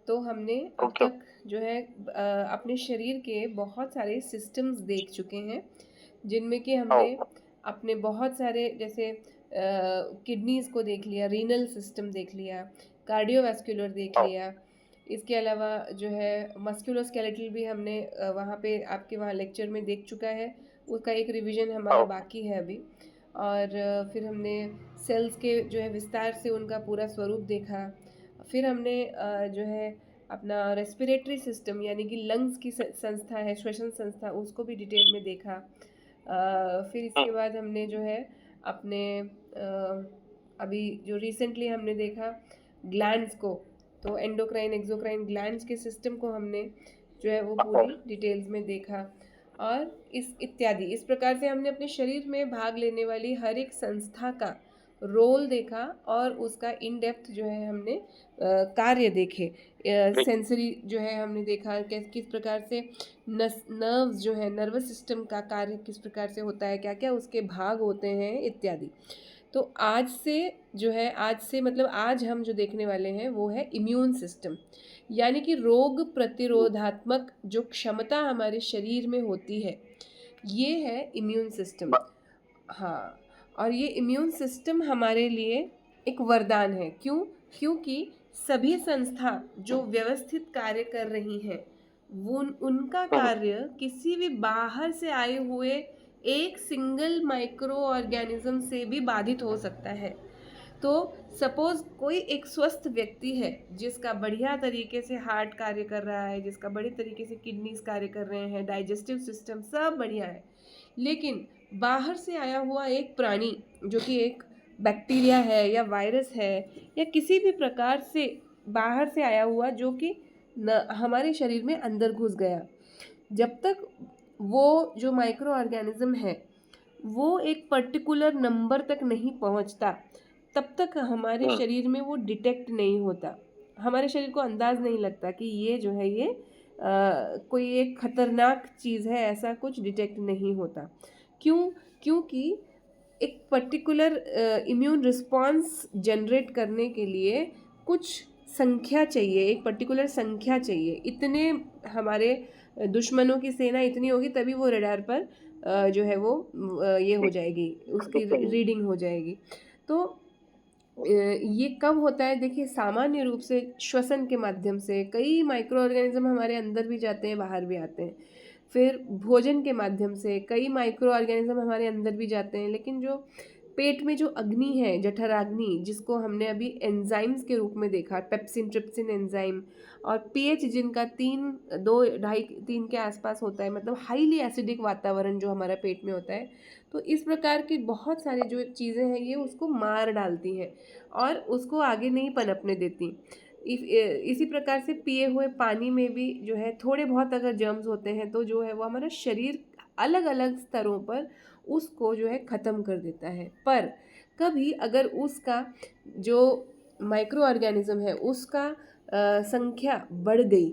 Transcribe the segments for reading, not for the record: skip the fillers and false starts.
तो हमने अब ओके। तक जो है अपने शरीर के बहुत सारे सिस्टम्स देख चुके हैं, जिनमें कि हमने ओ। अपने बहुत सारे जैसे किडनीज को देख लिया, रीनल सिस्टम देख लिया, कार्डियोवैस्कुलर देख ओ। लिया। इसके अलावा जो है मस्कुलोस्केलेटल भी हमने वहाँ पे आपके वहाँ लेक्चर में देख चुका है, उसका एक रिवीजन हमारा ओ। बाकी है अभी। और फिर हमने सेल्स के जो है विस्तार से उनका पूरा स्वरूप देखा। फिर हमने जो है अपना रेस्पिरेटरी सिस्टम यानी कि लंग्स की संस्था है, श्वसन संस्था, उसको भी डिटेल में देखा। फिर इसके हम्म। बाद हमने जो है अपने अभी जो रिसेंटली हमने देखा ग्लैंड्स को, तो एंडोक्राइन एक्सोक्राइन ग्लैंड्स के सिस्टम को हमने जो है वो ओ। पूरी डिटेल्स में देखा। और इस प्रकार से हमने अपने शरीर में भाग लेने वाली हर एक संस्था का रोल देखा और उसका इन डेप्थ जो है हमने कार्य देखे। सेंसरी जो है हमने देखा किस प्रकार से नर्व्स जो है नर्वस सिस्टम का कार्य किस प्रकार से होता है, क्या क्या उसके भाग होते हैं इत्यादि। तो आज से जो है आज से मतलब आज हम जो देखने वाले हैं वो है इम्यून सिस्टम, यानी कि रोग प्रतिरोधात्मक जो क्षमता हमारे शरीर में होती है, ये है इम्यून सिस्टम। हाँ, और ये इम्यून सिस्टम हमारे लिए एक वरदान है। क्यों? क्योंकि सभी संस्था जो व्यवस्थित कार्य कर रही हैं, वो उनका कार्य किसी भी बाहर से आए हुए एक सिंगल माइक्रो ऑर्गेनिज्म से भी बाधित हो सकता है। तो सपोज कोई एक स्वस्थ व्यक्ति है जिसका बढ़िया तरीके से हार्ट कार्य कर रहा है, जिसका बड़े तरीके से किडनीज कार्य कर रहे हैं, डाइजेस्टिव सिस्टम सब बढ़िया है, लेकिन बाहर से आया हुआ एक प्राणी जो कि एक बैक्टीरिया है या वायरस है या किसी भी प्रकार से बाहर से आया हुआ जो कि न हमारे शरीर में अंदर घुस गया, जब तक वो जो माइक्रो ऑर्गेनिज्म है वो एक पर्टिकुलर नंबर तक नहीं पहुंचता, तब तक हमारे शरीर में वो डिटेक्ट नहीं होता। हमारे शरीर को अंदाज नहीं लगता कि ये जो है ये कोई एक खतरनाक चीज़ है, ऐसा कुछ डिटेक्ट नहीं होता। क्यों? क्योंकि एक पर्टिकुलर इम्यून रिस्पॉन्स जनरेट करने के लिए कुछ संख्या चाहिए, एक पर्टिकुलर संख्या चाहिए। इतने हमारे दुश्मनों की सेना इतनी होगी तभी वो रडार पर जो है वो ये हो जाएगी, उसकी रीडिंग हो जाएगी। तो ये कब होता है? देखिए, सामान्य रूप से श्वसन के माध्यम से कई माइक्रो ऑर्गेनिज्म हमारे अंदर भी जाते हैं, बाहर भी आते हैं। फिर भोजन के माध्यम से कई माइक्रो ऑर्गेनिज्म हमारे अंदर भी जाते हैं, लेकिन जो पेट में जो अग्नि है, जठराग्नि, जिसको हमने अभी एंजाइम्स के रूप में देखा, पेप्सिन ट्रिप्सिन एंजाइम, और पीएच जिनका 2 2.5 3 के आसपास होता है, मतलब हाईली एसिडिक वातावरण जो हमारा पेट में होता है। तो इस प्रकार की बहुत सारी जो चीज़ें हैं ये उसको मार डालती हैं और उसको आगे नहीं पनपने देती। इसी प्रकार से पिए हुए पानी में भी जो है थोड़े बहुत अगर जर्म्स होते हैं तो जो है वो हमारा शरीर अलग अलग स्तरों पर उसको जो है ख़त्म कर देता है। पर कभी अगर उसका जो माइक्रो ऑर्गेनिज्म है उसका संख्या बढ़ गई,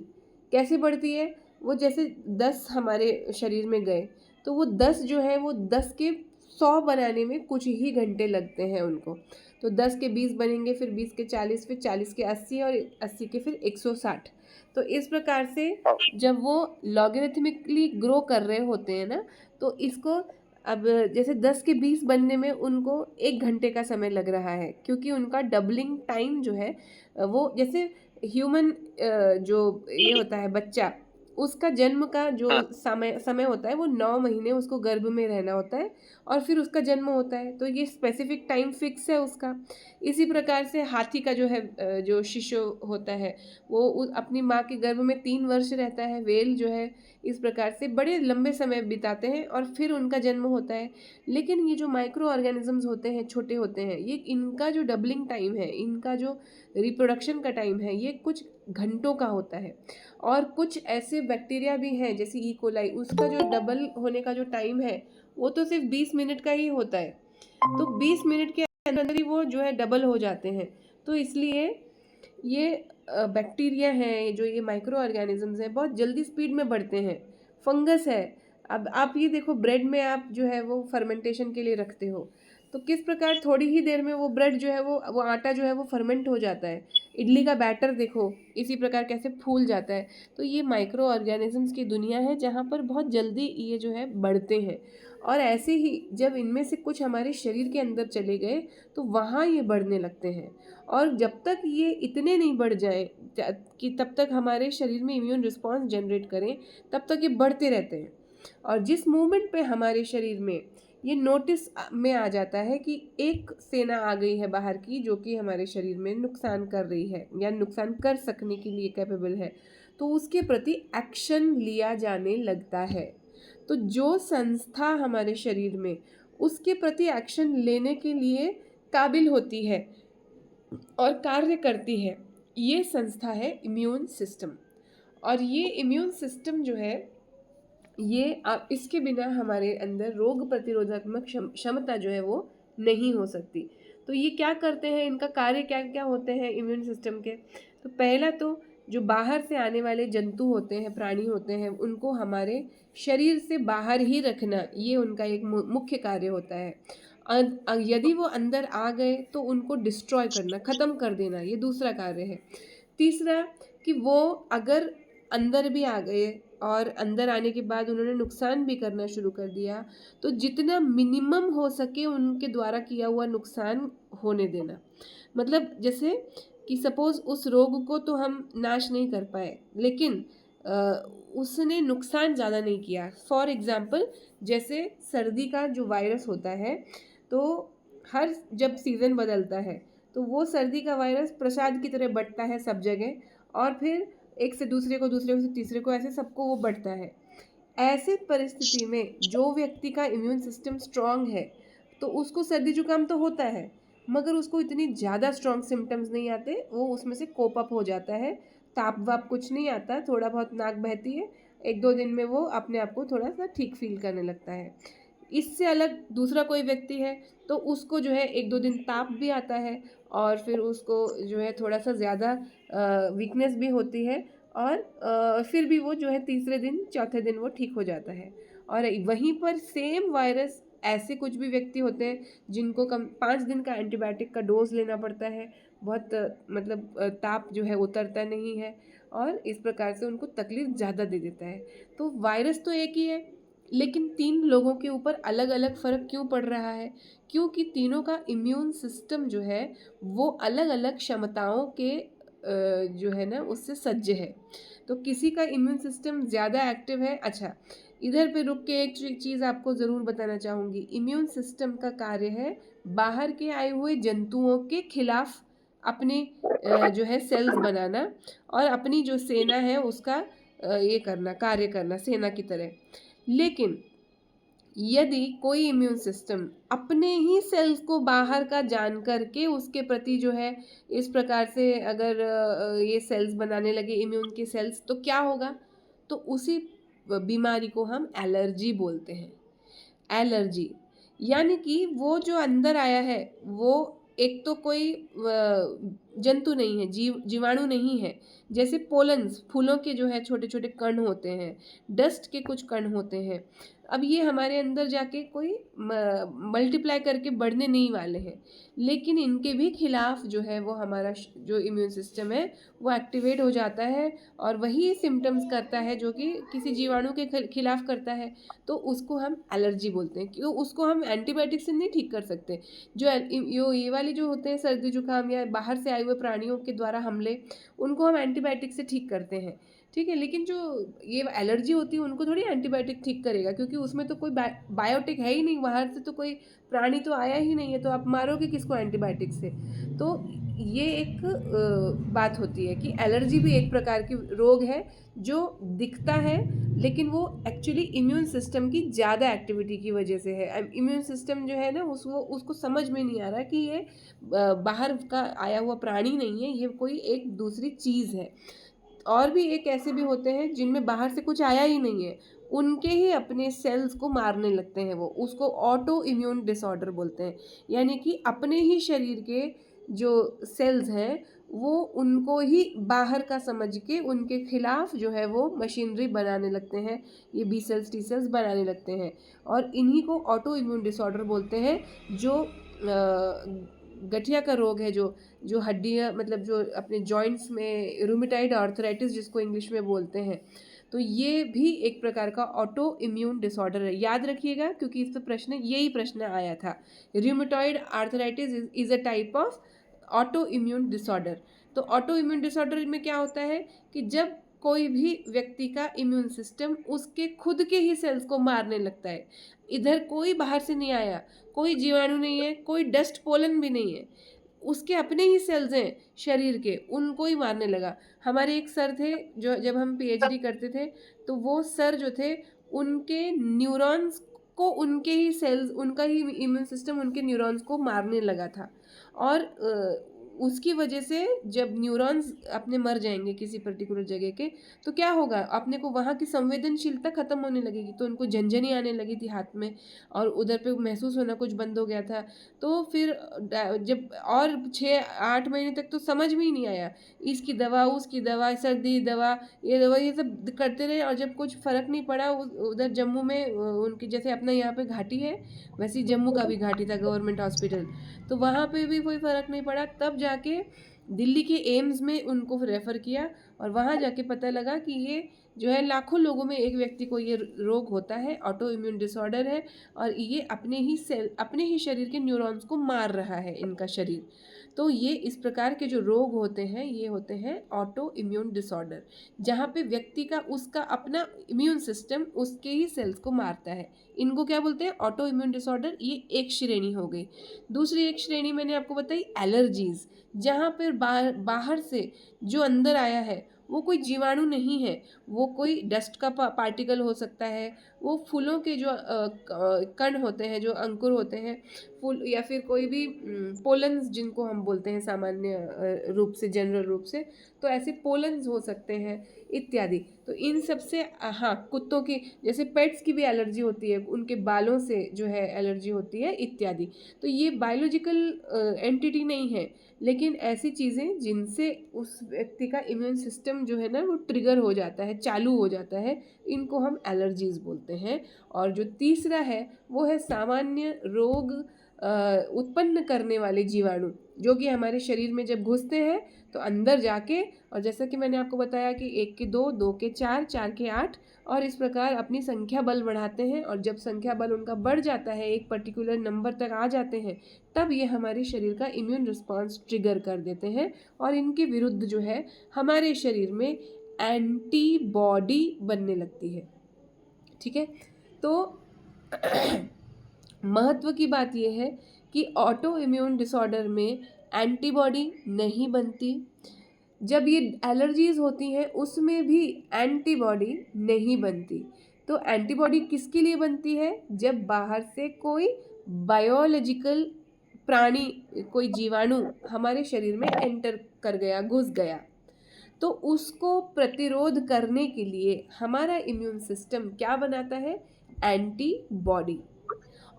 कैसे बढ़ती है? वो जैसे 10 हमारे शरीर में गए, तो वो 10 जो है वो 10 के 100 बनाने में कुछ ही घंटे लगते हैं उनको। तो 10 के 20 बनेंगे, फिर 20 के 40, फिर 40 के 80 और 80 के फिर 160। तो इस प्रकार से जब वो लॉगरिथमिकली ग्रो कर रहे होते हैं ना, तो इसको अब जैसे 10 के 20 बनने में उनको 1 घंटे का समय लग रहा है, क्योंकि उनका डबलिंग टाइम जो है वो जैसे ह्यूमन जो ये होता है बच्चा, उसका जन्म का जो समय समय होता है वो 9 महीने उसको गर्भ में रहना होता है और फिर उसका जन्म होता है, तो ये स्पेसिफिक टाइम फिक्स है उसका। इसी प्रकार से हाथी का जो है जो शिशु होता है वो अपनी माँ के गर्भ में 3 वर्ष रहता है। व्हेल जो है इस प्रकार से बड़े लंबे समय बिताते हैं और फिर उनका जन्म होता है। लेकिन ये जो माइक्रो ऑर्गेनिजम्स होते हैं, छोटे होते हैं, ये इनका जो डबलिंग टाइम है, इनका जो रिप्रोडक्शन का टाइम है, ये कुछ घंटों का होता है। और कुछ ऐसे बैक्टीरिया भी हैं जैसे ई कोलाई, उसका जो डबल होने का जो टाइम है वो तो सिर्फ 20 मिनट का ही होता है। तो 20 मिनट के अंदर ही वो जो है डबल हो जाते हैं। तो इसलिए ये बैक्टीरिया हैं, जो ये माइक्रो ऑर्गेनिजम्स हैं, बहुत जल्दी स्पीड में बढ़ते हैं। फंगस है, अब आप ये देखो ब्रेड में आप जो है वो फर्मेंटेशन के लिए रखते हो, तो किस प्रकार थोड़ी ही देर में वो ब्रेड जो है वो आटा जो है वो फर्मेंट हो जाता है। इडली का बैटर देखो इसी प्रकार कैसे फूल जाता है। तो ये माइक्रो ऑर्गेनिजम्स की दुनिया है जहाँ पर बहुत जल्दी ये जो है बढ़ते हैं, और ऐसे ही जब इनमें से कुछ हमारे शरीर के अंदर चले गए तो वहाँ ये बढ़ने लगते हैं। और जब तक ये इतने नहीं बढ़ जाए कि तब तक हमारे शरीर में इम्यून रिस्पॉन्स जनरेट करें, तब तक ये बढ़ते रहते हैं। और जिस मोमेंट पे हमारे शरीर में ये नोटिस में आ जाता है कि एक सेना आ गई है बाहर की जो कि हमारे शरीर में नुकसान कर रही है या नुकसान कर सकने के लिए कैपेबल है, तो उसके प्रति एक्शन लिया जाने लगता है। तो जो संस्था हमारे शरीर में उसके प्रति एक्शन लेने के लिए काबिल होती है और कार्य करती है, ये संस्था है इम्यून सिस्टम। और ये इम्यून सिस्टम जो है ये आप इसके बिना हमारे अंदर रोग प्रतिरोधात्मक क्षमता जो है वो नहीं हो सकती। तो ये क्या करते हैं, इनका कार्य क्या क्या होते हैं इम्यून सिस्टम के। तो पहला तो जो बाहर से आने वाले जंतु होते हैं, प्राणी होते हैं, उनको हमारे शरीर से बाहर ही रखना, ये उनका एक मुख्य कार्य होता है। यदि वो अंदर आ गए तो उनको डिस्ट्रॉय करना, ख़त्म कर देना, ये दूसरा कार्य है। तीसरा कि वो अगर अंदर भी आ गए और अंदर आने के बाद उन्होंने नुकसान भी करना शुरू कर दिया, तो जितना मिनिमम हो सके उनके द्वारा किया हुआ नुकसान होने देना। मतलब जैसे कि सपोज़ उस रोग को तो हम नाश नहीं कर पाए, लेकिन उसने नुकसान ज़्यादा नहीं किया। फॉर एग्ज़ाम्पल जैसे सर्दी का जो वायरस होता है, तो हर जब सीज़न बदलता है तो वो सर्दी का वायरस प्रसाद की तरह बँटता है सब जगह, और फिर एक से दूसरे को, दूसरे से तीसरे को, ऐसे सबको वो बढ़ता है। ऐसे परिस्थिति में जो व्यक्ति का इम्यून सिस्टम स्ट्रांग है तो उसको सर्दी जुकाम तो होता है, मगर उसको इतनी ज़्यादा स्ट्रांग सिम्टम्स नहीं आते, वो उसमें से कोप अप हो जाता है। ताप वाप कुछ नहीं आता, थोड़ा बहुत नाक बहती है, एक दो दिन में वो अपने आप को थोड़ा सा ठीक फील करने लगता है। इससे अलग दूसरा कोई व्यक्ति है तो उसको जो है एक दो दिन ताप भी आता है, और फिर उसको जो है थोड़ा सा ज़्यादा वीकनेस भी होती है, और फिर भी वो जो है तीसरे दिन चौथे दिन वो ठीक हो जाता है। और वहीं पर सेम वायरस ऐसे कुछ भी व्यक्ति होते हैं जिनको कम 5 दिन का एंटीबायोटिक का डोज लेना पड़ता है, बहुत मतलब ताप जो है उतरता नहीं है, और इस प्रकार से उनको तकलीफ ज़्यादा दे देता है। तो वायरस तो एक ही है, लेकिन 3 लोगों के ऊपर अलग अलग फ़र्क क्यों पड़ रहा है? क्योंकि तीनों का इम्यून सिस्टम जो है वो अलग अलग क्षमताओं के जो है ना उससे सज्ज है। तो किसी का इम्यून सिस्टम ज़्यादा एक्टिव है। अच्छा, इधर पे रुक के एक चीज़ आपको ज़रूर बताना चाहूँगी। इम्यून सिस्टम का कार्य है बाहर के आए हुए जंतुओं के खिलाफ अपने जो है सेल्स बनाना, और अपनी जो सेना है उसका ये करना, कार्य करना सेना की तरह। लेकिन यदि कोई इम्यून सिस्टम अपने ही सेल्स को बाहर का जान करके उसके प्रति जो है इस प्रकार से अगर ये सेल्स बनाने लगे इम्यून के सेल्स, तो क्या होगा? तो उसी बीमारी को हम एलर्जी बोलते हैं। एलर्जी यानी कि वो जो अंदर आया है वो एक तो कोई जंतु नहीं है, जीवाणु नहीं है। जैसे पोलन्स, फूलों के जो है छोटे छोटे कण होते हैं, डस्ट के कुछ कण होते हैं। अब ये हमारे अंदर जाके कोई मल्टीप्लाई करके बढ़ने नहीं वाले हैं, लेकिन इनके भी खिलाफ जो है वो हमारा जो इम्यून सिस्टम है वो एक्टिवेट हो जाता है, और वही सिम्टम्स करता है जो कि किसी जीवाणु के खिलाफ करता है। तो उसको हम एलर्जी बोलते हैं। क्यों? उसको हम एंटीबायोटिक से नहीं ठीक कर सकते। जो ये वाली जो होते हैं सर्दी जुकाम या बाहर से आए हुए प्राणियों के द्वारा हमले, उनको हम एंटीबायोटिक से ठीक करते हैं, ठीक है। लेकिन जो ये एलर्जी होती है उनको थोड़ी एंटीबायोटिक ठीक करेगा, क्योंकि उसमें तो कोई बायोटिक है ही नहीं, बाहर से तो कोई प्राणी तो आया ही नहीं है, तो आप मारोगे किसको एंटीबायोटिक से? तो ये एक बात होती है कि एलर्जी भी एक प्रकार की रोग है जो दिखता है, लेकिन वो एक्चुअली इम्यून सिस्टम की ज़्यादा एक्टिविटी की वजह से है। इम्यून सिस्टम जो है ना उसको समझ में नहीं आ रहा कि ये बाहर का आया हुआ प्राणी नहीं है, ये कोई एक दूसरी चीज़ है। और भी एक ऐसे भी होते हैं जिनमें बाहर से कुछ आया ही नहीं है, उनके ही अपने सेल्स को मारने लगते हैं, वो उसको ऑटो इम्यून डिसऑर्डर बोलते हैं। यानी कि अपने ही शरीर के जो सेल्स हैं वो उनको ही बाहर का समझ के उनके खिलाफ जो है वो मशीनरी बनाने लगते हैं, ये बी सेल्स टी सेल्स बनाने लगते हैं। और इन्हीं को ऑटो इम्यून डिसऑर्डर बोलते हैं। जो गठिया का रोग है, जो जो हड्डियाँ मतलब जो अपने जॉइंट्स में रूमेटाइड आर्थराइटिस जिसको इंग्लिश में बोलते हैं, तो ये भी एक प्रकार का ऑटो इम्यून डिसऑर्डर है। याद रखिएगा क्योंकि इस पर प्रश्न यही प्रश्न आया था। Rheumatoid arthritis is a type of auto immune disorder. तो ऑटो इम्यून डिसऑर्डर में क्या होता है कि जब कोई भी व्यक्ति का इम्यून सिस्टम उसके खुद के ही सेल्स को मारने लगता है। इधर कोई बाहर से नहीं आया, कोई जीवाणु नहीं है, कोई डस्ट पोलन भी नहीं है, उसके अपने ही सेल्स हैं शरीर के, उनको ही मारने लगा। हमारे एक सर थे जो जब हम पीएचडी करते थे, तो वो सर जो थे उनके न्यूरॉन्स को उनके ही सेल्स, उनका ही इम्यून सिस्टम उनके न्यूरॉन्स को मारने लगा था। और उसकी वजह से जब न्यूरॉन्स अपने मर जाएंगे किसी पर्टिकुलर जगह के, तो क्या होगा, अपने को वहाँ की संवेदनशीलता खत्म होने लगेगी। तो उनको झंझनी आने लगी थी हाथ में, और उधर पे महसूस होना कुछ बंद हो गया था। तो फिर जब और 6-8 महीने तक तो समझ में ही नहीं आया, इसकी दवा उसकी दवा, सर्दी दवा ये दवा ये सब करते रहे। और जब कुछ फ़र्क नहीं पड़ा, उधर जम्मू में उनकी जैसे अपना यहाँ पे घाटी है, वैसे जम्मू का भी घाटी था गवर्नमेंट हॉस्पिटल, तो वहाँ पे भी कोई फ़र्क नहीं पड़ा। तब जाके दिल्ली के एम्स में उनको रेफ़र किया, और वहाँ जाके पता लगा कि ये जो है लाखों लोगों में एक व्यक्ति को ये रोग होता है, ऑटो इम्यून डिसऑर्डर है, और ये अपने ही सेल, अपने ही शरीर के न्यूरॉन्स को मार रहा है इनका शरीर। तो ये इस प्रकार के जो रोग होते हैं ये होते हैं ऑटो इम्यून डिसऑर्डर, जहाँ पे व्यक्ति का उसका अपना इम्यून सिस्टम उसके ही सेल्स को मारता है। इनको क्या बोलते हैं, ऑटो इम्यून डिसऑर्डर। ये एक श्रेणी हो गई। दूसरी एक श्रेणी मैंने आपको बताई एलर्जीज, जहाँ पर बाहर से जो अंदर आया है वो कोई जीवाणु नहीं है, वो कोई डस्ट का पार्टिकल हो सकता है, वो फूलों के जो कण होते हैं, जो अंकुर होते हैं फूल, या फिर कोई भी पोलन्स जिनको हम बोलते हैं सामान्य रूप से, जनरल रूप से, तो ऐसे पोलन्स हो सकते हैं इत्यादि। तो इन सब से हाँ, कुत्तों की जैसे पेट्स की भी एलर्जी होती है, उनके बालों से जो है एलर्जी होती है इत्यादि। तो ये बायोलॉजिकल एंटिटी नहीं है, लेकिन ऐसी चीज़ें जिनसे उस व्यक्ति का इम्यून सिस्टम जो है ना वो ट्रिगर हो जाता है, चालू हो जाता है, इनको हम एलर्जीज बोलते हैं। और जो तीसरा है वो है सामान्य रोग उत्पन्न करने वाले जीवाणु, जो कि हमारे शरीर में जब घुसते हैं तो अंदर जाके, और जैसा कि मैंने आपको बताया कि 1 के 2, 2 के 4, 4 के 8, और इस प्रकार अपनी संख्या बल बढ़ाते हैं। और जब संख्या बल उनका बढ़ जाता है, एक पर्टिकुलर नंबर तक आ जाते हैं, तब ये हमारे शरीर का इम्यून रिस्पांस ट्रिगर कर देते हैं, और इनके विरुद्ध जो है हमारे शरीर में एंटीबॉडी बनने लगती है। ठीक है, तो महत्व की बात यह है कि ऑटो इम्यून डिसऑर्डर में एंटीबॉडी नहीं बनती। जब ये एलर्जीज होती हैं उसमें भी एंटीबॉडी नहीं बनती। तो एंटीबॉडी किसके लिए बनती है, जब बाहर से कोई बायोलॉजिकल प्राणी, कोई जीवाणु हमारे शरीर में एंटर कर गया, घुस गया, तो उसको प्रतिरोध करने के लिए हमारा इम्यून सिस्टम क्या बनाता है, एंटीबॉडी।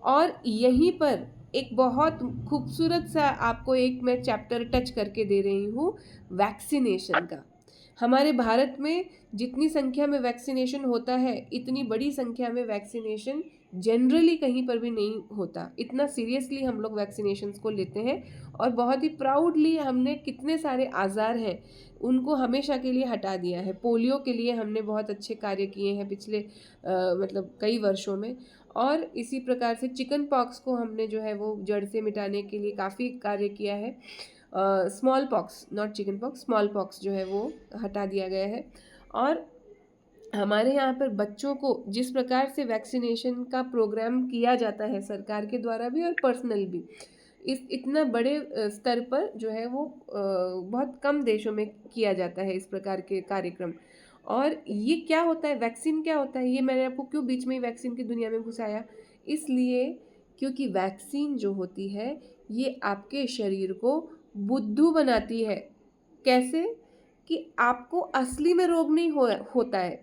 और यहीं पर एक बहुत खूबसूरत सा आपको एक मैं चैप्टर टच करके दे रही हूँ, वैक्सीनेशन का। हमारे भारत में जितनी संख्या में वैक्सीनेशन होता है, इतनी बड़ी संख्या में वैक्सीनेशन जनरली कहीं पर भी नहीं होता। इतना सीरियसली हम लोग वैक्सीनेशंस को लेते हैं, और बहुत ही प्राउडली हमने कितने सारे आज़ार हैं उनको हमेशा के लिए हटा दिया है। पोलियो के लिए हमने बहुत अच्छे कार्य किए हैं पिछले मतलब कई वर्षों में। और इसी प्रकार से चिकन पॉक्स को हमने जो है वो जड़ से मिटाने के लिए काफ़ी कार्य किया है। Small pox, not chicken pox, small pox जो है वो हटा दिया गया है। और हमारे यहाँ पर बच्चों को जिस प्रकार से वैक्सीनेशन का प्रोग्राम किया जाता है सरकार के द्वारा भी और पर्सनल भी, इस इतना बड़े स्तर पर जो है वो बहुत कम देशों में किया जाता है इस प्रकार के कार्यक्रम। और ये क्या होता है, वैक्सीन क्या होता है, ये मैंने आपको क्यों बीच में ही वैक्सीन की दुनिया में घुसाया, इसलिए क्योंकि वैक्सीन जो होती है ये आपके शरीर को बुद्धू बनाती है। कैसे, कि आपको असली में रोग नहीं होता है,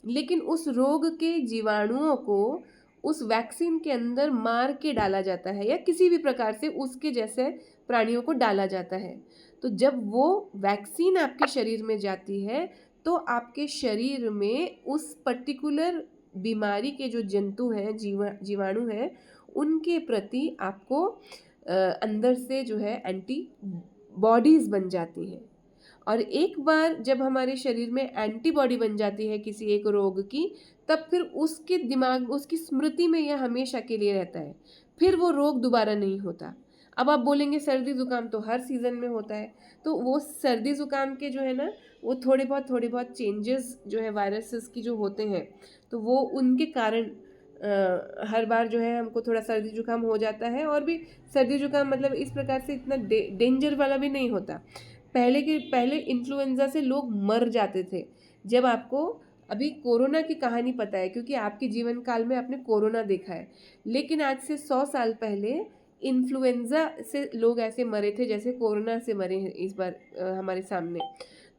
लेकिन उस रोग के जीवाणुओं को उस वैक्सीन के अंदर मार के डाला जाता है, या किसी भी प्रकार से उसके जैसे प्राणियों को डाला जाता है। तो जब वो वैक्सीन आपके शरीर में जाती है तो आपके शरीर में उस पर्टिकुलर बीमारी के जो जंतु हैं, जीवाणु हैं, उनके प्रति आपको अंदर से जो है एंटी बॉडीज़ बन जाती हैं। और एक बार जब हमारे शरीर में एंटीबॉडी बन जाती है किसी एक रोग की, तब फिर उसके दिमाग, उसकी स्मृति में यह हमेशा के लिए रहता है, फिर वो रोग दोबारा नहीं होता। अब आप बोलेंगे सर्दी ज़ुकाम तो हर सीज़न में होता है, तो वो सर्दी ज़ुकाम के जो है ना, वो थोड़े बहुत चेंजेस जो है वायरसेस की जो होते हैं, तो वो उनके कारण हर बार जो है हमको थोड़ा सर्दी जुकाम हो जाता है। और भी सर्दी जुकाम मतलब इस प्रकार से इतना डेंजर वाला भी नहीं होता। पहले इन्फ्लुएंजा से लोग मर जाते थे। जब आपको अभी कोरोना की कहानी पता है क्योंकि आपके जीवन काल में आपने कोरोना देखा है, लेकिन आज से 100 साल पहले इन्फ्लुएंजा से लोग ऐसे मरे थे जैसे कोरोना से मरे हैं इस बार हमारे सामने।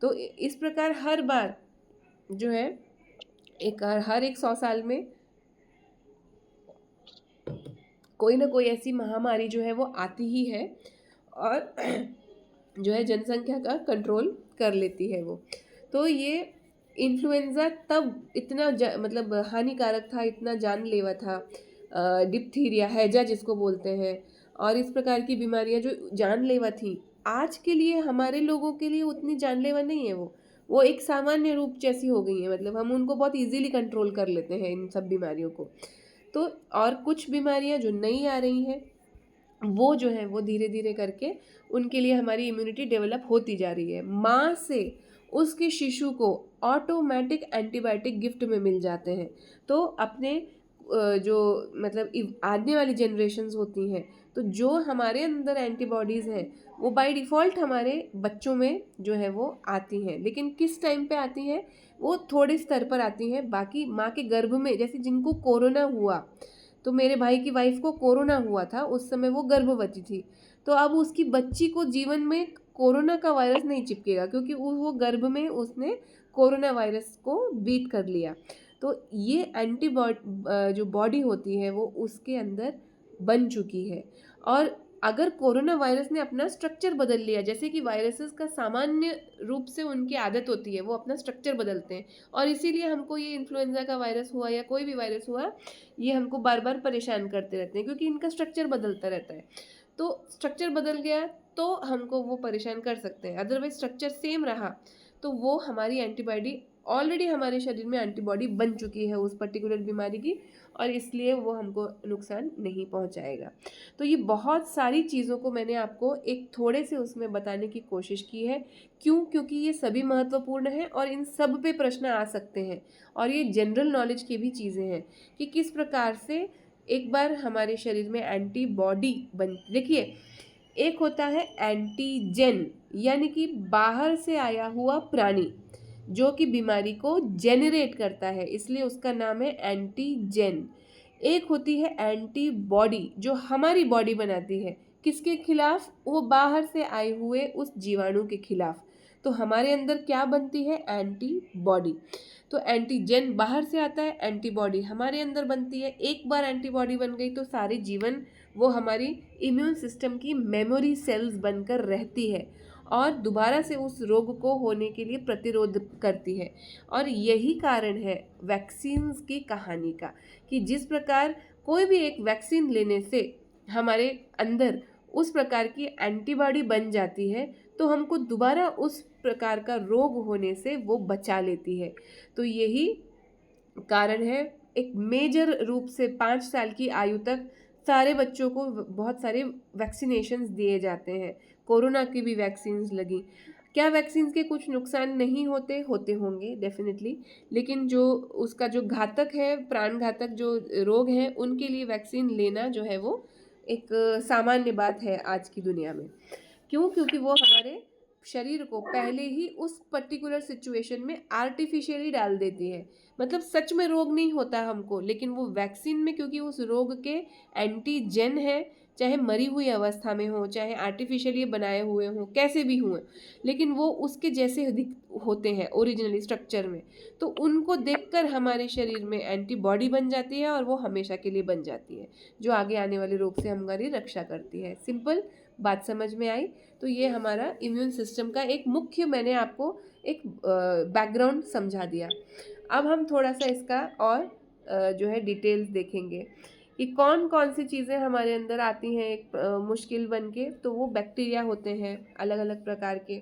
तो इस प्रकार हर बार जो है हर एक 100 साल में कोई ना कोई ऐसी महामारी जो है वो आती ही है और जो है जनसंख्या का कंट्रोल कर लेती है वो। तो ये इन्फ्लुएंज़ा तब इतना मतलब हानिकारक था, इतना जानलेवा था। डिप्थीरिया, हैजा जिसको बोलते हैं, और इस प्रकार की बीमारियां जो जानलेवा थी, आज के लिए हमारे लोगों के लिए उतनी जानलेवा नहीं है। वो एक सामान्य रूप जैसी हो गई है, मतलब हम उनको बहुत इजीली कंट्रोल कर लेते हैं इन सब बीमारियों को। तो और कुछ बीमारियां जो नई आ रही हैं वो जो है वो धीरे धीरे करके उनके लिए हमारी इम्यूनिटी डेवलप होती जा रही है। माँ से उसके शिशु को ऑटोमेटिक एंटीबायोटिक गिफ्ट में मिल जाते हैं। तो अपने जो मतलब आने वाली जनरेशन्स होती हैं, तो जो हमारे अंदर एंटीबॉडीज़ हैं वो बाय डिफ़ॉल्ट हमारे बच्चों में जो है वो आती हैं। लेकिन किस टाइम पे आती हैं, वो थोड़े स्तर पर आती हैं। बाकी माँ के गर्भ में, जैसे जिनको कोरोना हुआ, तो मेरे भाई की वाइफ को कोरोना हुआ था, उस समय वो गर्भवती थी, तो अब उसकी बच्ची को जीवन में कोरोना का वायरस नहीं चिपकेगा क्योंकि वो गर्भ में उसने कोरोना वायरस को बीट कर लिया। तो ये एंटीबॉडी जो बॉडी होती है वो उसके अंदर बन चुकी है। और अगर कोरोना वायरस ने अपना स्ट्रक्चर बदल लिया, जैसे कि वायरसेस का सामान्य रूप से उनकी आदत होती है, वो अपना स्ट्रक्चर बदलते हैं, और इसीलिए हमको ये इन्फ्लुएंजा का वायरस हुआ या कोई भी वायरस हुआ, ये हमको बार बार परेशान करते रहते हैं क्योंकि इनका स्ट्रक्चर बदलता रहता है। तो स्ट्रक्चर बदल गया तो हमको वो परेशान कर सकते हैं, अदरवाइज स्ट्रक्चर सेम रहा तो वो हमारी एंटीबॉडी, ऑलरेडी हमारे शरीर में एंटीबॉडी बन चुकी है उस पर्टिकुलर बीमारी की, और इसलिए वो हमको नुकसान नहीं पहुंचाएगा। तो ये बहुत सारी चीज़ों को मैंने आपको एक थोड़े से उसमें बताने की कोशिश की है। क्यों? क्योंकि ये सभी महत्वपूर्ण हैं और इन सब पे प्रश्न आ सकते हैं, और ये जनरल नॉलेज की भी चीज़ें हैं कि किस प्रकार से एक बार हमारे शरीर में एंटीबॉडी बन, देखिए एक होता है एंटीजेन, यानी कि बाहर से आया हुआ प्राणी जो कि बीमारी को जेनरेट करता है, इसलिए उसका नाम है एंटीजेन। एक होती है एंटीबॉडी जो हमारी बॉडी बनाती है, किसके खिलाफ? वो बाहर से आए हुए उस जीवाणु के खिलाफ। तो हमारे अंदर क्या बनती है? एंटीबॉडी। तो एंटीजेन बाहर से आता है, एंटीबॉडी हमारे अंदर बनती है। एक बार एंटीबॉडी बन गई तो सारे जीवन वो हमारी इम्यून सिस्टम की मेमोरी सेल्स बनकर रहती है और दोबारा से उस रोग को होने के लिए प्रतिरोध करती है। और यही कारण है वैक्सीन्स की कहानी का, कि जिस प्रकार कोई भी एक वैक्सीन लेने से हमारे अंदर उस प्रकार की एंटीबॉडी बन जाती है तो हमको दोबारा उस प्रकार का रोग होने से वो बचा लेती है। तो यही कारण है, एक मेजर रूप से 5 साल की आयु तक सारे बच्चों को बहुत सारे वैक्सीनेशंस दिए जाते हैं। कोरोना की भी वैक्सीन्स लगी। क्या वैक्सीन्स के कुछ नुकसान नहीं होते? होते होंगे डेफिनेटली, लेकिन जो उसका जो घातक है, प्राण घातक जो रोग हैं, उनके लिए वैक्सीन लेना जो है वो एक सामान्य बात है आज की दुनिया में। क्यों? क्योंकि वो हमारे शरीर को पहले ही उस पर्टिकुलर सिचुएशन में आर्टिफिशियली डाल देती है। मतलब सच में रोग नहीं होता हमको, लेकिन वो वैक्सीन में क्योंकि उस रोग के एंटीजेन है, चाहे मरी हुई अवस्था में हो, चाहे आर्टिफिशियली बनाए हुए हों, कैसे भी हुए, लेकिन वो उसके जैसे होते हैं ओरिजिनली स्ट्रक्चर में। तो उनको देखकर हमारे शरीर में एंटीबॉडी बन जाती है और वो हमेशा के लिए बन जाती है, जो आगे आने वाले रोग से हमारी रक्षा करती है। सिंपल बात समझ में आई? तो ये हमारा इम्यून सिस्टम का एक मुख्य, मैंने आपको एक बैकग्राउंड समझा दिया। अब हम थोड़ा-सा इसका और जो है डिटेल्स देखेंगे कि कौन-कौन सी चीज़ें हमारे अंदर आती हैं एक मुश्किल बन के। तो वो बैक्टीरिया होते हैं अलग-अलग प्रकार के,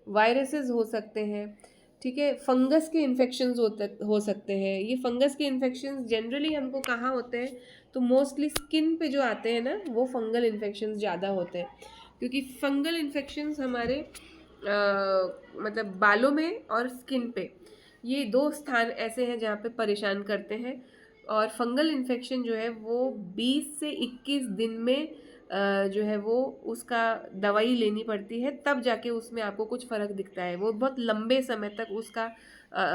वायरसेस हो सकते हैं, ठीक है? फंगस के इन्फेक्शंस हो सकते हैं। ये फंगस के इन्फेक्शंस जनरली हमको कहाँ होते हैं? तो मोस्टली स्किन पे जो आते हैं ना, वो फंगल इन्फेक्शंस ज़्यादा होते हैं, क्योंकि फंगल इन्फेक्शंस हमारे मतलब बालों में और स्किन पे, ये दो स्थान ऐसे हैं जहाँ पे परेशान करते हैं। और फंगल इन्फेक्शन जो है वो 20 से 21 दिन में जो है वो उसका दवाई लेनी पड़ती है, तब जाके उसमें आपको कुछ फ़र्क दिखता है। वो बहुत लंबे समय तक उसका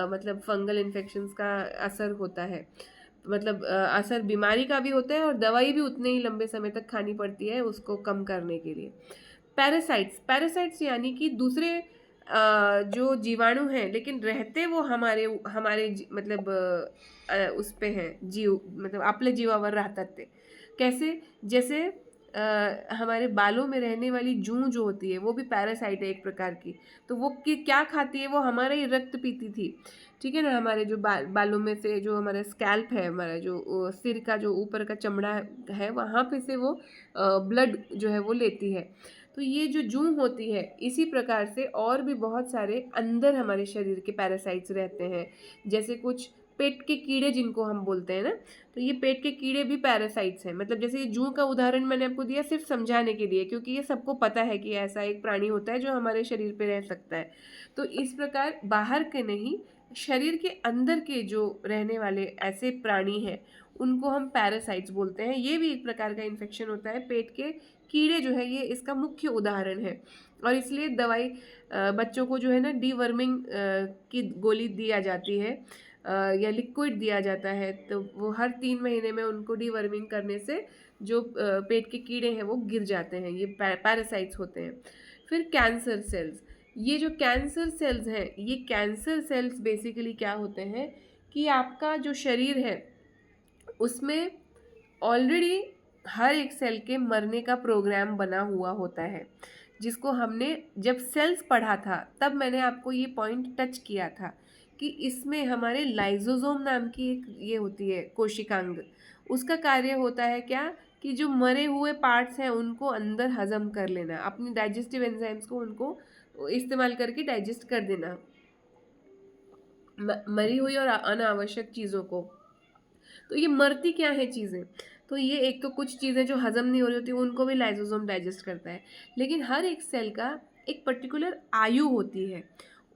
मतलब फंगल इन्फेक्शंस का असर होता है। मतलब असर बीमारी का भी होता है और दवाई भी उतने ही लंबे समय तक खानी पड़ती है उसको कम करने के लिए। पैरासाइट्स, पैरासाइट्स यानी कि दूसरे जो जीवाणु हैं, लेकिन रहते वो हमारे हमारे मतलब उस पे हैं, जीव मतलब आपले जीवावर राहतात ते। कैसे? जैसे हमारे बालों में रहने वाली जूं जो होती है वो भी पैरासाइट है एक प्रकार की। तो वो क्या खाती है? वो हमारा ही रक्त पीती थी, ठीक है ना? हमारे जो बालों में से जो हमारा स्कैल्प है, हमारा जो सिर का जो ऊपर का चमड़ा है, वहाँ पे से वो ब्लड जो है वो लेती है। तो ये जो जूं होती है, इसी प्रकार से और भी बहुत सारे अंदर हमारे शरीर के पैरासाइट्स रहते हैं। जैसे कुछ पेट के कीड़े जिनको हम बोलते हैं ना, तो ये पेट के कीड़े भी पैरासाइट्स हैं। मतलब जैसे ये जूं का उदाहरण मैंने आपको दिया सिर्फ समझाने के लिए, क्योंकि ये सबको पता है कि ऐसा एक प्राणी होता है जो हमारे शरीर पे रह सकता है। तो इस प्रकार बाहर के नहीं, शरीर के अंदर के जो रहने वाले ऐसे प्राणी हैं, उनको हम पैरासाइट्स बोलते हैं। ये भी एक प्रकार का इन्फेक्शन होता है। पेट के कीड़े जो है ये इसका मुख्य उदाहरण है। और इसलिए दवाई बच्चों को जो है ना डीवर्मिंग की गोली दिया जाती है, या लिक्विड दिया जाता है। तो वो हर 3 महीने में उनको डीवर्मिंग करने से जो पेट के कीड़े हैं वो गिर जाते हैं। ये पैरासाइट्स होते हैं। फिर कैंसर सेल्स, ये जो कैंसर सेल्स हैं, ये कैंसर सेल्स बेसिकली क्या होते हैं कि आपका जो शरीर है उसमें ऑलरेडी हर एक सेल के मरने का प्रोग्राम बना हुआ होता है, जिसको हमने जब सेल्स पढ़ा था तब मैंने आपको ये पॉइंट टच किया था कि इसमें हमारे लाइजोसोम नाम की एक ये होती है कोशिकांग। उसका कार्य होता है क्या कि जो मरे हुए पार्ट्स हैं उनको अंदर हजम कर लेना, अपनी डाइजेस्टिव एंजाइम्स को उनको इस्तेमाल करके डाइजेस्ट कर देना, मरी हुई और अनावश्यक चीज़ों को। तो ये मरती क्या है चीज़ें? तो ये एक तो कुछ चीज़ें जो हज़म नहीं हो रही होती उनको भी लाइसोसोम डाइजेस्ट करता है। लेकिन हर एक सेल का एक पर्टिकुलर आयु होती है।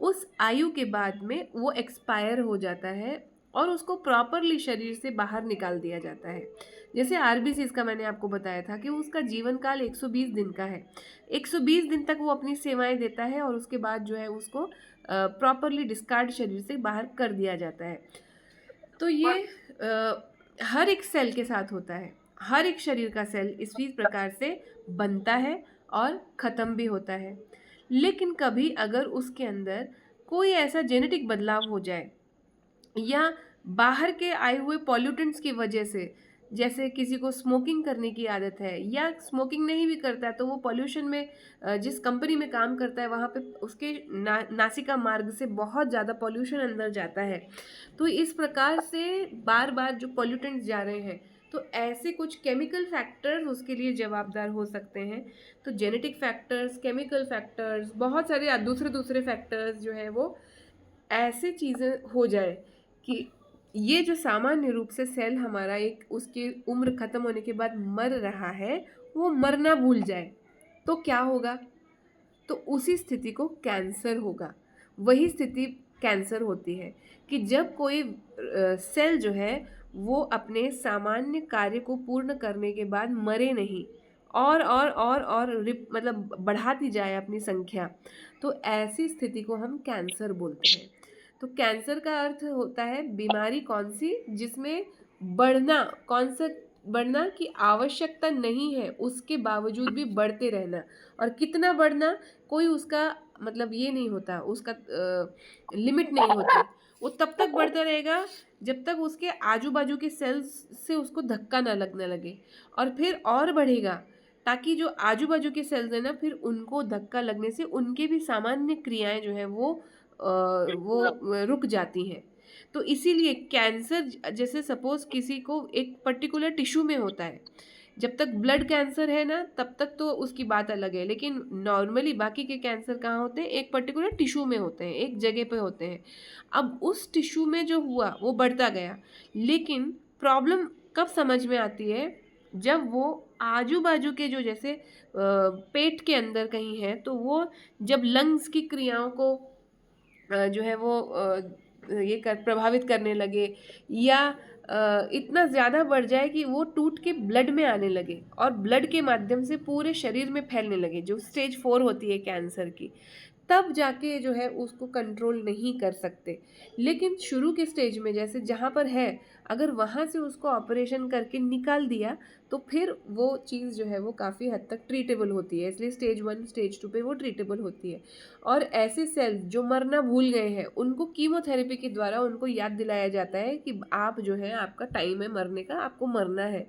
उस आयु के बाद में वो एक्सपायर हो जाता है और उसको प्रॉपरली शरीर से बाहर निकाल दिया जाता है। जैसे आरबीसीज का मैंने आपको बताया था कि उसका जीवन काल 120 दिन का है। 120 दिन तक वो अपनी सेवाएं देता है और उसके बाद जो है उसको प्रॉपरली डिस्कार्ड शरीर से बाहर कर दिया जाता है। तो ये हर एक सेल के साथ होता है। हर एक शरीर का सेल इसी प्रकार से बनता है और ख़त्म भी होता है। लेकिन कभी अगर उसके अंदर कोई ऐसा जेनेटिक बदलाव हो जाए या बाहर के आए हुए पॉल्यूटेंट्स की वजह से, जैसे किसी को स्मोकिंग करने की आदत है या स्मोकिंग नहीं भी करता है तो वो पॉल्यूशन में जिस कंपनी में काम करता है वहाँ पे उसके नासिका मार्ग से बहुत ज़्यादा पॉल्यूशन अंदर जाता है। तो इस प्रकार से बार बार जो पॉल्यूटेंट्स जा रहे हैं, तो ऐसे कुछ केमिकल फैक्टर्स उसके लिए जवाबदार हो सकते हैं। तो जेनेटिक फैक्टर्स, केमिकल फैक्टर्स, बहुत सारे दूसरे दूसरे फैक्टर्स जो है वो ऐसे चीज़ें हो जाए कि ये जो सामान्य रूप से सेल हमारा एक उसकी उम्र ख़त्म होने के बाद मर रहा है, वो मरना भूल जाए, तो क्या होगा? तो उसी स्थिति को कैंसर होगा। वही स्थिति कैंसर होती है कि जब कोई सेल जो है वो अपने सामान्य कार्य को पूर्ण करने के बाद मरे नहीं और मतलब बढ़ाती जाए अपनी संख्या, तो ऐसी स्थिति को हम कैंसर बोलते हैं। तो कैंसर का अर्थ होता है बीमारी कौन सी जिसमें बढ़ना, कौन सा बढ़ना की आवश्यकता नहीं है उसके बावजूद भी बढ़ते रहना। और कितना बढ़ना, कोई उसका मतलब ये नहीं होता, उसका लिमिट नहीं होती। वो तब तक बढ़ता रहेगा जब तक उसके आजू बाजू के सेल्स से उसको धक्का ना लगने लगे, और फिर और बढ़ेगा ताकि जो आजू बाजू के सेल्स हैं ना, फिर उनको धक्का लगने से उनके भी सामान्य क्रियाएं जो है वो रुक जाती हैं। तो इसीलिए कैंसर जैसे सपोज किसी को एक पर्टिकुलर टिश्यू में होता है, जब तक ब्लड कैंसर है ना तब तक तो उसकी बात अलग है, लेकिन नॉर्मली बाकी के कैंसर कहाँ होते हैं, एक पर्टिकुलर टिश्यू में होते हैं, एक जगह पे होते हैं। अब उस टिश्यू में जो हुआ वो बढ़ता गया, लेकिन प्रॉब्लम कब समझ में आती है, जब वो आजू बाजू के जो जैसे पेट के अंदर कहीं है, तो वो जब लंग्स की क्रियाओं को जो है वो प्रभावित करने लगे, या इतना ज़्यादा बढ़ जाए कि वो टूट के ब्लड में आने लगे और ब्लड के माध्यम से पूरे शरीर में फैलने लगे, जो स्टेज 4 होती है कैंसर की, तब जाके जो है उसको कंट्रोल नहीं कर सकते। लेकिन शुरू के स्टेज में जैसे जहाँ पर है, अगर वहाँ से उसको ऑपरेशन करके निकाल दिया तो फिर वो चीज़ जो है वो काफ़ी हद तक ट्रीटेबल होती है, इसलिए स्टेज 1 स्टेज 2 पे वो ट्रीटेबल होती है। और ऐसे सेल्स जो मरना भूल गए हैं, उनको कीमोथेरेपी के द्वारा उनको याद दिलाया जाता है कि आप जो है, आपका टाइम है मरने का, आपको मरना है।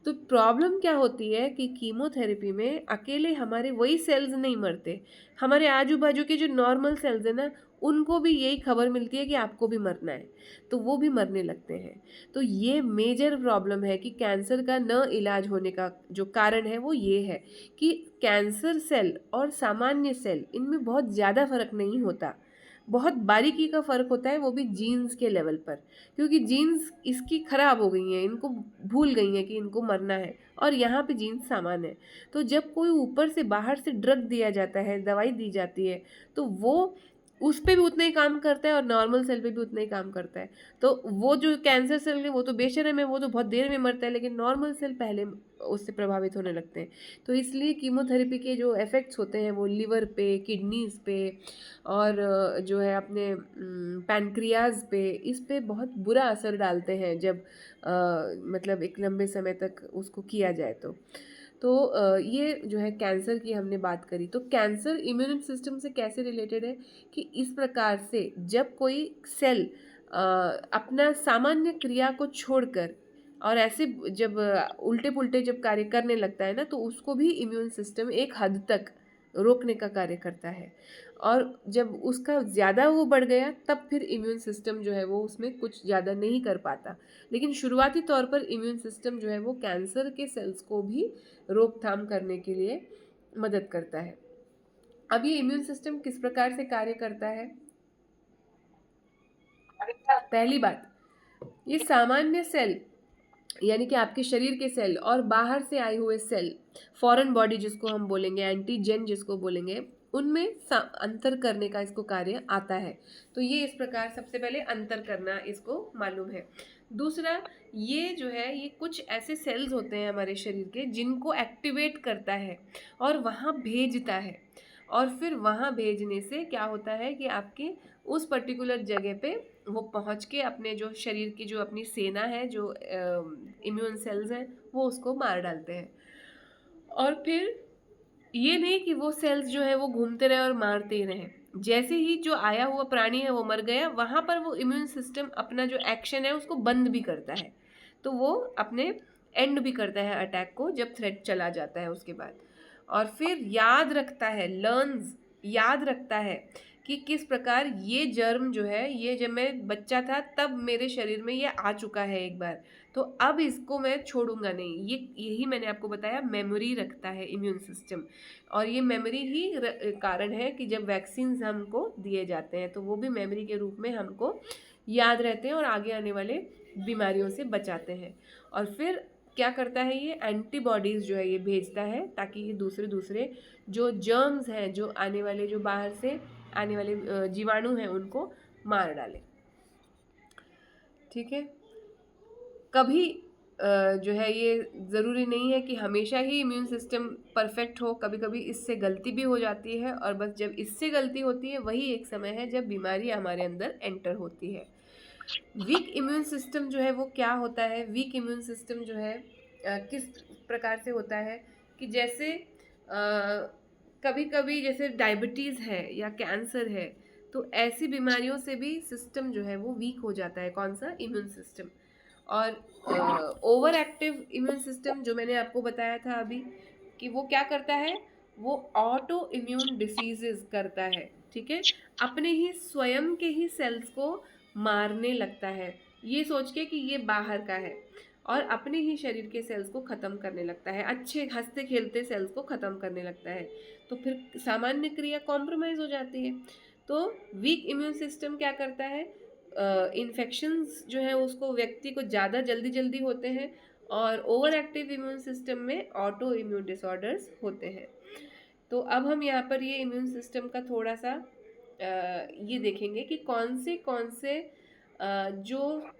तो प्रॉब्लम क्या होती है कि कीमोथेरेपी में अकेले हमारे वही सेल्स नहीं मरते, हमारे आजू बाजू के जो नॉर्मल सेल्स हैं ना, उनको भी यही खबर मिलती है कि आपको भी मरना है, तो वो भी मरने लगते हैं। तो ये मेजर प्रॉब्लम है कि कैंसर का न इलाज होने का जो कारण है वो ये है कि कैंसर सेल और सामान्य सेल, इनमें बहुत ज़्यादा फर्क नहीं होता, बहुत बारीकी का फ़र्क होता है, वो भी जीन्स के लेवल पर, क्योंकि जीन्स इसकी ख़राब हो गई हैं, इनको भूल गई हैं कि इनको मरना है, और यहाँ पे जीन्स सामान है। तो जब कोई ऊपर से बाहर से ड्रग दिया जाता है, दवाई दी जाती है, तो वो उस पे भी उतना ही काम करता है और नॉर्मल सेल पे भी उतना ही काम करता है। तो वो जो कैंसर सेल है वो तो बेशर्म है, वो तो बहुत देर में मरता है, लेकिन नॉर्मल सेल पहले उससे प्रभावित होने लगते हैं। तो इसलिए कीमोथेरेपी के जो इफ़ेक्ट्स होते हैं वो लिवर पे, किडनीज़ पे, और जो है अपने पैनक्रियाज पे, इस पे बहुत बुरा असर डालते हैं जब मतलब एक लंबे समय तक उसको किया जाए तो ये जो है कैंसर की हमने बात करी। तो कैंसर इम्यून सिस्टम से कैसे रिलेटेड है कि इस प्रकार से जब कोई सेल अपना सामान्य क्रिया को छोड़कर और ऐसे जब उल्टे पुल्टे जब कार्य करने लगता है ना, तो उसको भी इम्यून सिस्टम एक हद तक रोकने का कार्य करता है। और जब उसका ज़्यादा वो बढ़ गया तब फिर इम्यून सिस्टम जो है वो उसमें कुछ ज़्यादा नहीं कर पाता, लेकिन शुरुआती तौर पर इम्यून सिस्टम जो है वो कैंसर के सेल्स को भी रोकथाम करने के लिए मदद करता है। अब ये इम्यून सिस्टम किस प्रकार से कार्य करता है? पहली बात, ये सामान्य सेल यानी कि आपके शरीर के सेल और बाहर से आए हुए सेल, फॉरेन बॉडी जिसको हम बोलेंगे, एंटीजन जिसको बोलेंगे, उनमें अंतर करने का इसको कार्य आता है। तो ये इस प्रकार सबसे पहले अंतर करना इसको मालूम है। दूसरा, ये जो है ये कुछ ऐसे सेल्स होते हैं हमारे शरीर के जिनको एक्टिवेट करता है और वहाँ भेजता है, और फिर वहाँ भेजने से क्या होता है कि आपके उस पर्टिकुलर जगह पे वो पहुँच के अपने जो शरीर की जो अपनी सेना है, जो इम्यून सेल्स हैं, वो उसको मार डालते हैं। और फिर ये नहीं कि वो सेल्स जो है वो घूमते रहे और मारते ही रहे, जैसे ही जो आया हुआ प्राणी है वो मर गया, वहाँ पर वो इम्यून सिस्टम अपना जो एक्शन है उसको बंद भी करता है, तो वो अपने एंड भी करता है अटैक को जब थ्रेट चला जाता है उसके बाद। और फिर याद रखता है, लर्न्स, याद रखता है कि किस प्रकार ये जर्म जो है, ये जब मैं बच्चा था तब मेरे शरीर में ये आ चुका है एक बार, तो अब इसको मैं छोड़ूंगा नहीं। यही मैंने आपको बताया, मेमोरी रखता है इम्यून सिस्टम, और ये मेमोरी ही कारण है कि जब वैक्सीन्स हमको दिए जाते हैं तो वो भी मेमोरी के रूप में हमको याद रहते हैं और आगे आने वाले बीमारियों से बचाते हैं। और फिर क्या करता है, ये एंटीबॉडीज़ जो है ये भेजता है ताकि ये दूसरे दूसरे जो जर्म्स हैं, जो आने वाले, जो बाहर से आने वाले जीवाणु हैं, उनको मार डाले। ठीक है। कभी जो है ये ज़रूरी नहीं है कि हमेशा ही इम्यून सिस्टम परफेक्ट हो, कभी कभी इससे गलती भी हो जाती है, और बस जब इससे गलती होती है वही एक समय है जब बीमारी हमारे अंदर एंटर होती है। वीक इम्यून सिस्टम जो है वो क्या होता है? वीक इम्यून सिस्टम जो है किस प्रकार से होता है कि जैसे कभी कभी जैसे डायबिटीज़ है या कैंसर है, तो ऐसी बीमारियों से भी सिस्टम जो है वो वीक हो जाता है। कौन सा? Immune system. और ओवर एक्टिव इम्यून सिस्टम जो मैंने आपको बताया था अभी, कि वो क्या करता है, वो ऑटो इम्यून डिसीजेस करता है, ठीक है, अपने ही स्वयं के ही सेल्स को मारने लगता है, ये सोच के कि ये बाहर का है, और अपने ही शरीर के सेल्स को ख़त्म करने लगता है, अच्छे हंसते खेलते सेल्स को ख़त्म करने लगता है। तो फिर सामान्य क्रिया कॉम्प्रोमाइज़ हो जाती है। तो वीक इम्यून सिस्टम क्या करता है, इन्फेक्शंस जो है उसको व्यक्ति को ज़्यादा जल्दी जल्दी होते हैं, और ओवर एक्टिव इम्यून सिस्टम में ऑटो इम्यून डिसऑर्डर्स होते हैं। तो अब हम यहाँ पर ये इम्यून सिस्टम का थोड़ा सा ये देखेंगे कि कौन से जो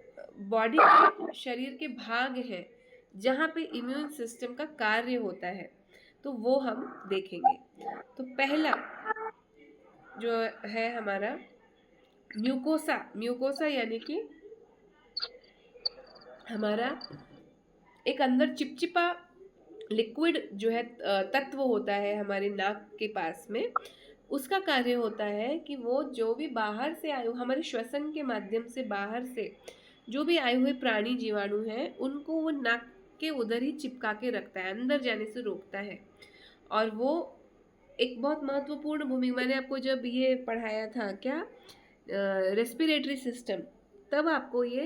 बॉडी के शरीर के भाग हैं जहाँ पे इम्यून सिस्टम का कार्य होता है, तो वो हम देखेंगे। तो पहला जो है हमारा म्यूकोसा, म्यूकोसा यानी कि हमारा एक अंदर चिपचिपा लिक्विड जो है तत्व होता है हमारे नाक के पास में, उसका कार्य होता है कि वो जो भी बाहर से आए हमारे श्वसन के माध्यम से बाहर से जो भी आए हुए प्राणी जीवाणु हैं उनको वो नाक के उधर ही चिपका के रखता है, अंदर जाने से रोकता है। और वो एक बहुत महत्वपूर्ण भूमिका, मैंने आपको जब ये पढ़ाया था क्या, रेस्पिरेटरी सिस्टम, तब आपको ये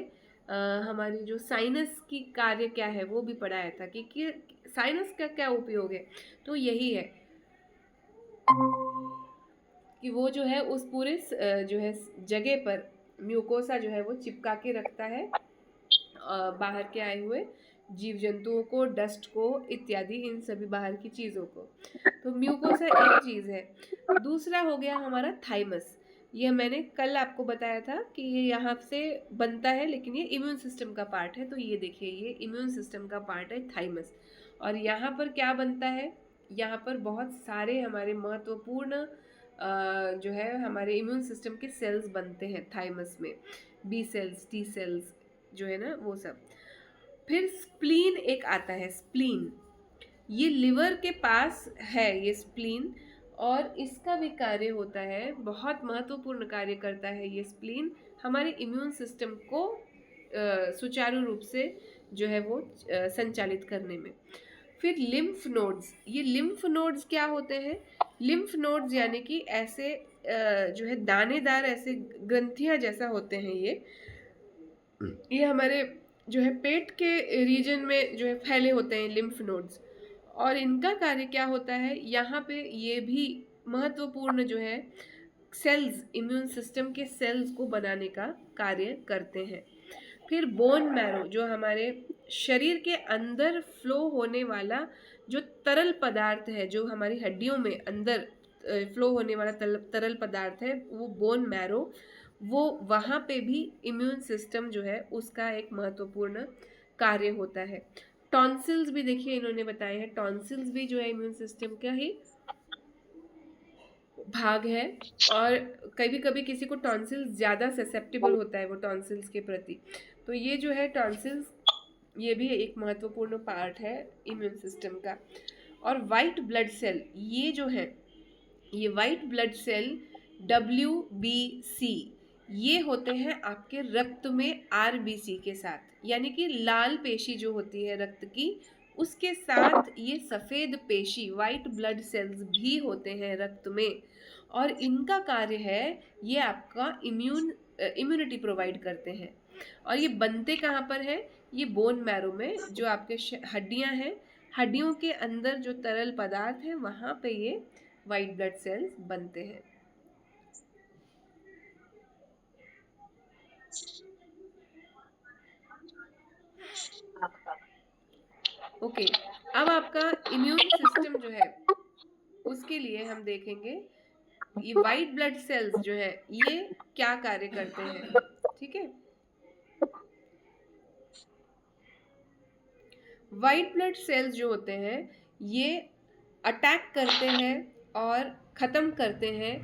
हमारी जो साइनस की कार्य क्या है वो भी पढ़ाया था कि साइनस का क्या उपयोग है। तो यही है कि वो जो है उस पूरे जो है जगह पर म्यूकोसा जो है वो चिपका के रखता है बाहर के आए हुए जीव जंतुओं को, डस्ट को इत्यादि, इन सभी बाहर की चीज़ों को। तो म्यूकोसा एक चीज़ है। दूसरा हो गया हमारा थाइमस। यह मैंने कल आपको बताया था कि ये यहाँ से बनता है, लेकिन ये इम्यून सिस्टम का पार्ट है। तो ये देखिए, ये इम्यून सिस्टम का पार्ट है थाइमस। और यहाँ पर क्या बनता है, यहाँ पर बहुत सारे हमारे महत्वपूर्ण जो है हमारे इम्यून सिस्टम के सेल्स बनते हैं थाइमस में, बी सेल्स, टी सेल्स जो है ना वो सब। फिर स्प्लीन एक आता है, स्प्लीन, ये लिवर के पास है ये स्प्लीन, और इसका भी कार्य होता है, बहुत महत्वपूर्ण कार्य करता है ये स्प्लीन हमारे इम्यून सिस्टम को सुचारू रूप से जो है वो संचालित करने में। फिर लिम्फ नोड्स, ये लिम्फ नोड्स क्या होते हैं, लिम्फ नोड्स यानी कि ऐसे जो है दानेदार ऐसे ग्रंथियां जैसा होते हैं, ये हमारे जो है पेट के रीजन में जो है फैले होते हैं लिम्फ नोड्स। और इनका कार्य क्या होता है, यहाँ पे ये भी महत्वपूर्ण जो है सेल्स, इम्यून सिस्टम के सेल्स को बनाने का कार्य करते हैं। फिर बोन मैरो, जो हमारे शरीर के अंदर फ्लो होने वाला जो तरल पदार्थ है, जो हमारी हड्डियों में अंदर फ्लो होने वाला तरल पदार्थ है, वो बोन मैरो, वो वहाँ पे भी इम्यून सिस्टम जो है उसका एक महत्वपूर्ण कार्य होता है। टॉन्सिल्स भी देखिए इन्होंने बताए हैं, टॉन्सिल्स भी जो है इम्यून सिस्टम का ही भाग है। और कभी कभी किसी को टॉन्सिल्स ज़्यादा ससेप्टेबल होता है वो टॉन्सिल्स के प्रति, तो ये जो है टॉन्सिल्स, ये भी एक महत्वपूर्ण पार्ट है इम्यून सिस्टम का। और वाइट ब्लड सेल, ये जो है ये वाइट ब्लड सेल WBC, ये होते हैं आपके रक्त में RBC के साथ, यानी कि लाल पेशी जो होती है रक्त की, उसके साथ ये सफ़ेद पेशी वाइट ब्लड सेल्स भी होते हैं रक्त में। और इनका कार्य है, ये आपका इम्यूनिटी प्रोवाइड करते हैं। और ये बनते कहाँ पर है, ये बोन मैरो में, जो आपके हड्डियाँ हैं, हड्डियों के अंदर जो तरल पदार्थ है वहाँ पे ये वाइट ब्लड सेल्स बनते हैं। ओके, अब आपका इम्यून सिस्टम जो है उसके लिए हम देखेंगे ये वाइट ब्लड सेल्स जो है ये क्या कार्य करते हैं, ठीक है। वाइट ब्लड सेल्स जो होते हैं ये अटैक करते हैं और ख़त्म करते हैं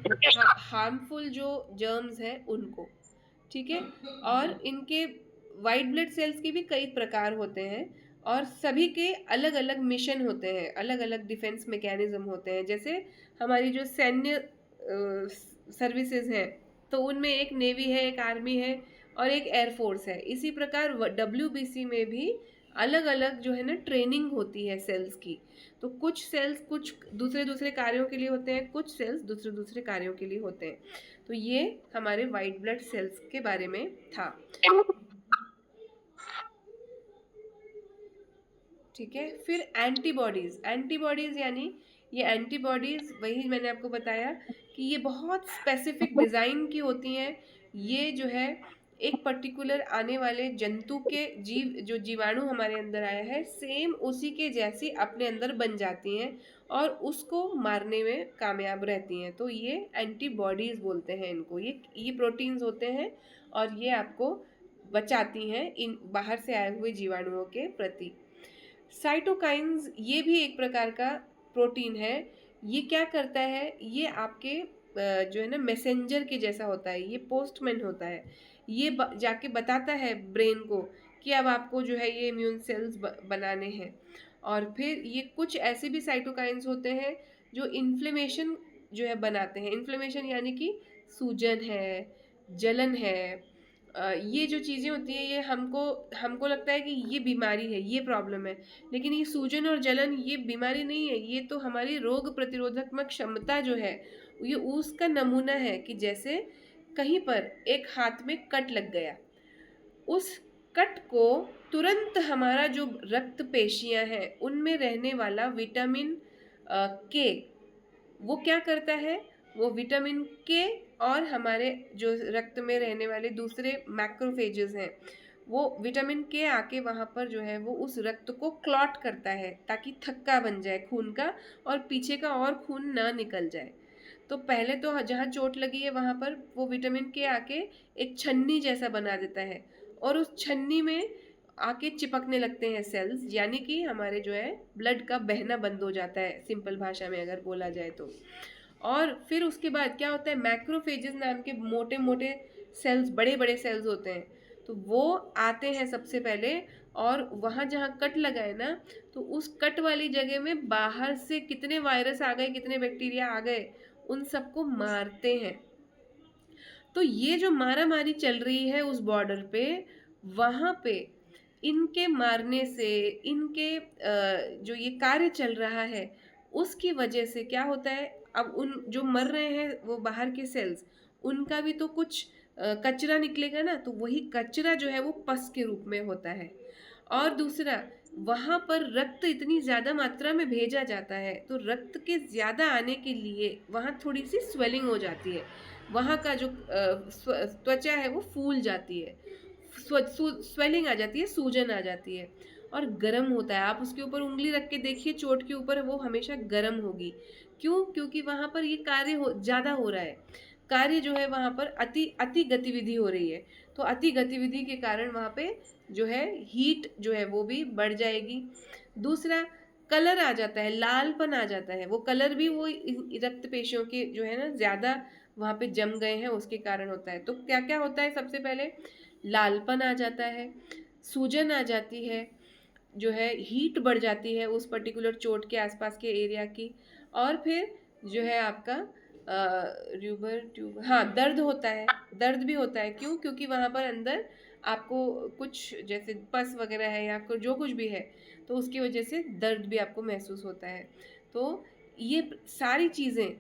हार्मफुल जो जर्म्स हैं उनको, ठीक है। और इनके वाइट ब्लड सेल्स के भी कई प्रकार होते हैं, और सभी के अलग अलग मिशन होते हैं, अलग अलग डिफेंस मैकेनिज्म होते हैं। जैसे हमारी जो सैन्य सर्विसेज हैं, तो उनमें एक नेवी है, एक आर्मी है और एक एयरफोर्स है। इसी प्रकार WBC में भी अलग अलग जो है ना ट्रेनिंग होती है सेल्स की। तो कुछ सेल्स कुछ दूसरे दूसरे कार्यों के लिए होते हैं, कुछ सेल्स दूसरे दूसरे कार्यों के लिए होते हैं। तो ये हमारे वाइट ब्लड सेल्स के बारे में था। ठीक है, फिर एंटीबॉडीज। एंटीबॉडीज यानी ये एंटीबॉडीज वही मैंने आपको बताया कि ये बहुत स्पेसिफिक डिज़ाइन की होती हैं। ये जो है एक पर्टिकुलर आने वाले जंतु के जो जीवाणु हमारे अंदर आया है सेम उसी के जैसी अपने अंदर बन जाती हैं और उसको मारने में कामयाब रहती हैं। तो ये एंटीबॉडीज बोलते हैं इनको। ये प्रोटीन्स होते हैं और ये आपको बचाती हैं इन बाहर से आए हुए जीवाणुओं के प्रति। साइटोकाइन्स ये भी एक प्रकार का प्रोटीन है। ये क्या करता है, ये आपके जो है ना मैसेंजर के जैसा होता है, ये पोस्टमैन होता है। ये जाके बताता है ब्रेन को कि अब आपको जो है ये इम्यून सेल्स बनाने हैं। और फिर ये कुछ ऐसे भी साइटोकाइन्स होते हैं जो इन्फ्लेमेशन जो है बनाते हैं। इन्फ्लेमेशन यानी कि सूजन है, जलन है, ये जो चीज़ें होती हैं ये हमको हमको लगता है कि ये बीमारी है, ये प्रॉब्लम है। लेकिन ये सूजन और जलन ये बीमारी नहीं है, ये तो हमारी रोग प्रतिरोधात्मक क्षमता जो है ये उसका नमूना है कि जैसे कहीं पर एक हाथ में कट लग गया, उस कट को तुरंत हमारा जो रक्त पेशियां हैं उनमें रहने वाला विटामिन के वो क्या करता है, वो विटामिन के और हमारे जो रक्त में रहने वाले दूसरे मैक्रोफेजेस हैं वो विटामिन के आके वहाँ पर जो है वो उस रक्त को क्लॉट करता है ताकि थक्का बन जाए खून का और पीछे का और खून ना निकल जाए। तो पहले तो जहाँ चोट लगी है वहाँ पर वो विटामिन के आके एक छन्नी जैसा बना देता है और उस छन्नी में आके चिपकने लगते हैं सेल्स, यानी कि हमारे जो है ब्लड का बहना बंद हो जाता है सिंपल भाषा में अगर बोला जाए तो। और फिर उसके बाद क्या होता है, मैक्रोफेजेस नाम के मोटे मोटे सेल्स, बड़े बड़े सेल्स होते हैं, तो वो आते हैं सबसे पहले और वहाँ जहाँ कट लगा है ना तो उस कट वाली जगह में बाहर से कितने वायरस आ गए, कितने बैक्टीरिया आ गए, उन सबको मारते हैं। तो ये जो मारा मारी चल रही है उस बॉर्डर पे, वहाँ पे इनके मारने से, इनके जो ये कार्य चल रहा है उसकी वजह से क्या होता है, अब उन जो मर रहे हैं वो बाहर के सेल्स, उनका भी तो कुछ कचरा निकलेगा ना, तो वही कचरा जो है वो पस के रूप में होता है। और दूसरा, वहाँ पर रक्त इतनी ज़्यादा मात्रा में भेजा जाता है तो रक्त के ज़्यादा आने के लिए वहाँ थोड़ी सी स्वेलिंग हो जाती है, वहाँ का जो त्वचा है वो फूल जाती है, स्वेलिंग आ जाती है, सूजन आ जाती है और गर्म होता है। आप उसके ऊपर उंगली रख के देखिए, चोट के ऊपर वो हमेशा गर्म होगी। क्यों? क्योंकि वहाँ पर ये कार्य ज़्यादा हो रहा है, कार्य जो है वहाँ पर अति अति गतिविधि हो रही है। तो अति गतिविधि के कारण वहाँ पे जो है हीट जो है वो भी बढ़ जाएगी। दूसरा, कलर आ जाता है, लालपन आ जाता है। वो कलर भी वो रक्त पेशियों के जो है ना ज़्यादा वहाँ पे जम गए हैं उसके कारण होता है। तो क्या क्या होता है, सबसे पहले लालपन आ जाता है, सूजन आ जाती है, जो है हीट बढ़ जाती है उस पर्टिकुलर चोट के आसपास के एरिया की। और फिर जो है आपका र्यूबर ट्यूबर, हाँ दर्द होता है, दर्द भी होता है। क्यों? क्योंकि वहाँ पर अंदर आपको कुछ जैसे पस वगैरह है या जो कुछ भी है तो उसकी वजह से दर्द भी आपको महसूस होता है। तो ये सारी चीज़ें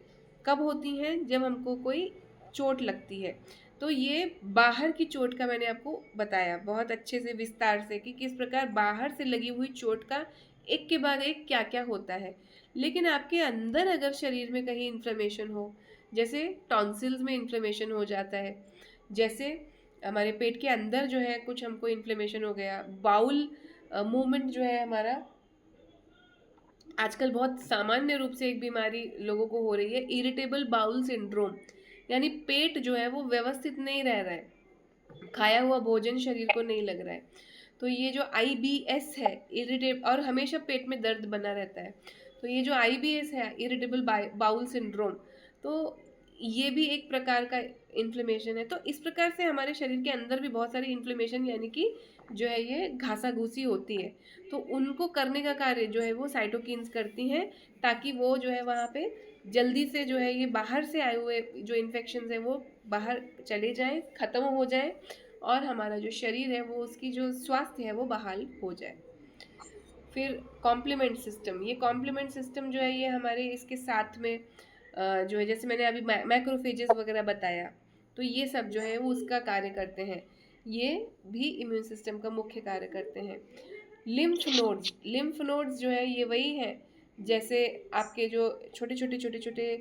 कब होती हैं? जब हमको कोई चोट लगती है। तो ये बाहर की चोट का मैंने आपको बताया बहुत अच्छे से विस्तार से कि किस प्रकार बाहर से लगी हुई चोट का एक के बाद एक क्या क्या होता है। लेकिन आपके अंदर अगर शरीर में कहीं इन्फ्लेमेशन हो, जैसे टॉन्सिल्स में इन्फ्लेमेशन हो जाता है, जैसे हमारे पेट के अंदर जो है कुछ हमको इन्फ्लेमेशन हो गया, बाउल मूवमेंट जो है हमारा आजकल बहुत सामान्य रूप से एक बीमारी लोगों को हो रही है, इरिटेबल बाउल सिंड्रोम, यानी पेट जो है वो व्यवस्थित नहीं रह रहा है, खाया हुआ भोजन शरीर को नहीं लग रहा है। तो ये जो IBS है, इरिटेब, और हमेशा पेट में दर्द बना रहता है, तो ये जो IBS है, इरिटेबल बाउल सिंड्रोम, तो ये भी एक प्रकार का इन्फ्लेमेशन है। तो इस प्रकार से हमारे शरीर के अंदर भी बहुत सारी इन्फ्लेमेशन यानी कि जो है ये घासा घूसी होती है, तो उनको करने का कार्य जो है वो साइटोकिन्स करती हैं ताकि वो जो है वहाँ पे जल्दी से जो है ये बाहर से आए हुए जो इन्फेक्शन है वो बाहर चले जाएं, ख़त्म हो जाए और हमारा जो शरीर है वो उसकी जो स्वास्थ्य है वो बहाल हो जाए। फिर कॉम्प्लीमेंट सिस्टम, ये कॉम्प्लीमेंट सिस्टम जो है ये हमारे इसके साथ में जो है, जैसे मैंने अभी मैक्रोफेजेस वगैरह बताया, तो ये सब जो है वो उसका कार्य करते हैं, ये भी इम्यून सिस्टम का मुख्य कार्य करते हैं। लिम्फ नोड्स जो है ये वही है, जैसे आपके जो छोटे छोटे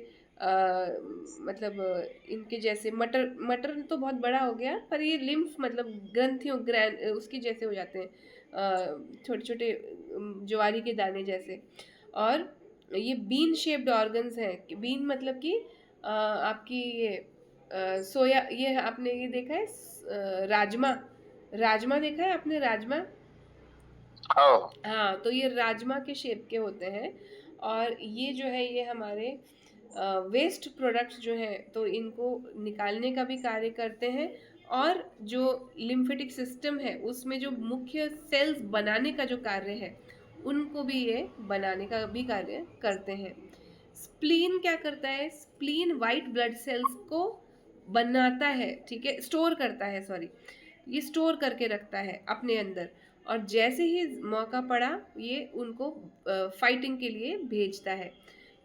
मतलब इनके जैसे मटर मटर तो बहुत बड़ा हो गया, पर ये लिम्फ मतलब ग्रंथियों ग्रैन उसके जैसे हो जाते हैं, छोटे छोटे ज्वारी के दाने जैसे। और ये बीन शेप्ड ऑर्गन्स हैं, बीन मतलब कि आपकी ये सोया, ये आपने ये देखा है राजमा, राजमा देखा है आपने, राजमा? हाँ, तो ये राजमा के शेप के होते हैं, और ये जो है ये हमारे वेस्ट प्रोडक्ट्स जो हैं तो इनको निकालने का भी कार्य करते हैं, और जो लिम्फेटिक सिस्टम है उसमें जो मुख्य सेल्स बनाने का जो कार्य है उनको भी ये बनाने का भी कार्य करते हैं। स्प्लीन क्या करता है? स्प्लीन वाइट ब्लड सेल्स को बनाता है, ठीक है, स्टोर करता है, सॉरी, ये स्टोर करके रखता है अपने अंदर, और जैसे ही मौका पड़ा ये उनको फाइटिंग के लिए भेजता है,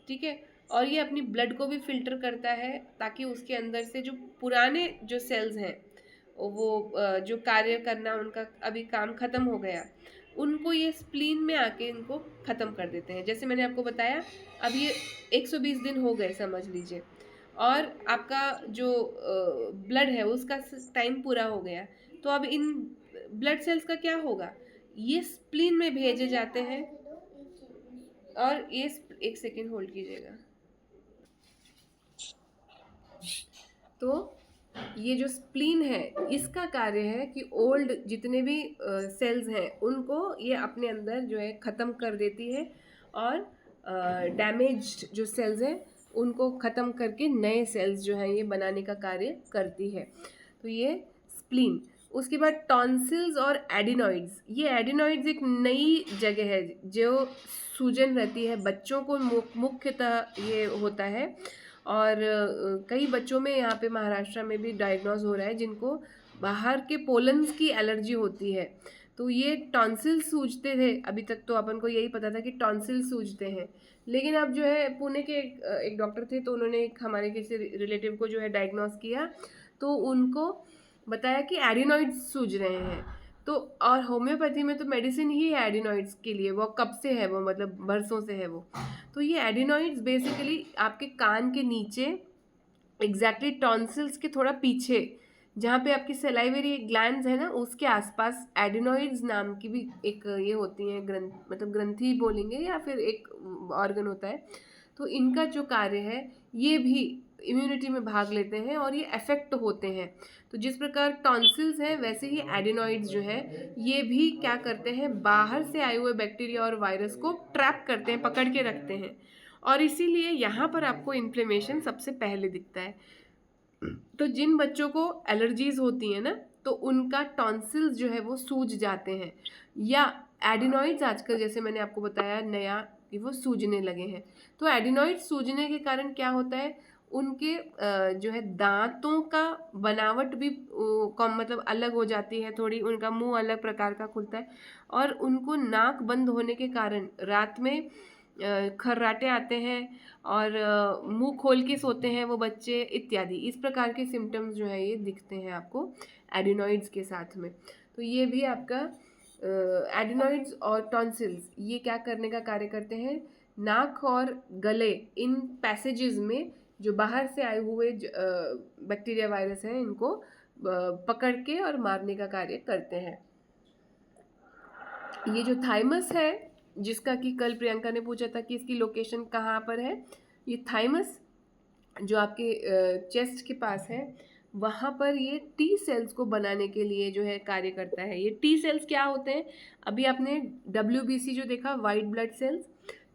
ठीक है। और ये अपनी ब्लड को भी फिल्टर करता है ताकि उसके अंदर से जो पुराने जो सेल्स हैं वो जो कार्य करना उनका अभी काम खत्म हो गया, उनको ये स्प्लीन में आके इनको खत्म कर देते हैं। जैसे मैंने आपको बताया, अब ये 120 दिन हो गए समझ लीजिए, और आपका जो ब्लड है उसका टाइम पूरा हो गया, तो अब इन ब्लड सेल्स का क्या होगा? ये स्प्लीन में भेजे जाते हैं, और ये एक सेकेंड होल्ड कीजिएगा। तो ये जो स्प्लीन है इसका कार्य है कि ओल्ड जितने भी सेल्स हैं उनको ये अपने अंदर जो है ख़त्म कर देती है, और डैमेज्ड जो सेल्स हैं उनको ख़त्म करके नए सेल्स जो हैं ये बनाने का कार्य करती है। तो ये स्प्लीन। उसके बाद टॉन्सिल्स और एडिनॉइड्स, ये एडिनॉइड्स एक नई जगह है जो सूजन रहती है बच्चों को, मुख्यतः ये होता है, और कई बच्चों में यहाँ पे महाराष्ट्र में भी डायग्नोज हो रहा है जिनको बाहर के पोलन्स की एलर्जी होती है। तो ये टॉन्सिल सूजते थे, अभी तक तो अपन को यही पता था कि टॉन्सिल सूजते हैं, लेकिन अब जो है पुणे के एक डॉक्टर थे, तो उन्होंने एक हमारे किसी रिलेटिव को जो है डायग्नोज किया, तो उनको बताया कि एडिनॉइड्स सूज रहे हैं। तो और होम्योपैथी में तो मेडिसिन ही है एडिनॉइड्स के लिए, वो कब से है, वो मतलब बरसों से है वो। तो ये एडिनॉइड्स बेसिकली आपके कान के नीचे, एग्जैक्टली टॉन्सिल्स के थोड़ा पीछे, जहाँ पे आपकी सलाइवरी ग्लैंड्स है ना, उसके आसपास एडिनॉइड्स नाम की भी एक ये होती हैं मतलब ग्रंथि बोलेंगे या फिर एक ऑर्गन होता है। तो इनका जो कार्य है ये भी इम्यूनिटी में भाग लेते हैं और ये अफेक्ट होते हैं। तो जिस प्रकार टॉन्सिल्स हैं वैसे ही एडिनॉइड्स जो है ये भी क्या करते हैं, बाहर से आए हुए बैक्टीरिया और वायरस को ट्रैप करते हैं, पकड़ के रखते हैं, और इसीलिए यहाँ पर आपको इन्फ्लेमेशन सबसे पहले दिखता है। तो जिन बच्चों को एलर्जीज होती है ना, तो उनका टॉन्सिल्स जो है वो सूज जाते हैं, या एडिनॉइड्स आजकल जैसे मैंने आपको बताया नया कि वो सूजने लगे हैं। तो एडिनॉइड्स सूजने के कारण क्या होता है, उनके जो है दांतों का बनावट भी कम मतलब अलग हो जाती है थोड़ी, उनका मुंह अलग प्रकार का खुलता है, और उनको नाक बंद होने के कारण रात में खर्राटे आते हैं, और मुंह खोल के सोते हैं वो बच्चे इत्यादि। इस प्रकार के सिम्टम्स जो है ये दिखते हैं आपको एडिनॉइड्स के साथ में। तो ये भी आपका एडिनॉइड्स और टॉन्सिल्स ये क्या करने का कार्य करते हैं, नाक और गले इन पैसेजेस में जो बाहर से आए हुए बैक्टीरिया वायरस हैं इनको पकड़ के और मारने का कार्य करते हैं। ये जो थाइमस है, जिसका कि कल प्रियंका ने पूछा था कि इसकी लोकेशन कहाँ पर है, ये थाइमस जो आपके चेस्ट के पास है वहाँ पर ये टी सेल्स को बनाने के लिए जो है कार्य करता है। ये टी सेल्स क्या होते हैं, अभी आपने WBC जो देखा, वाइट ब्लड सेल्स,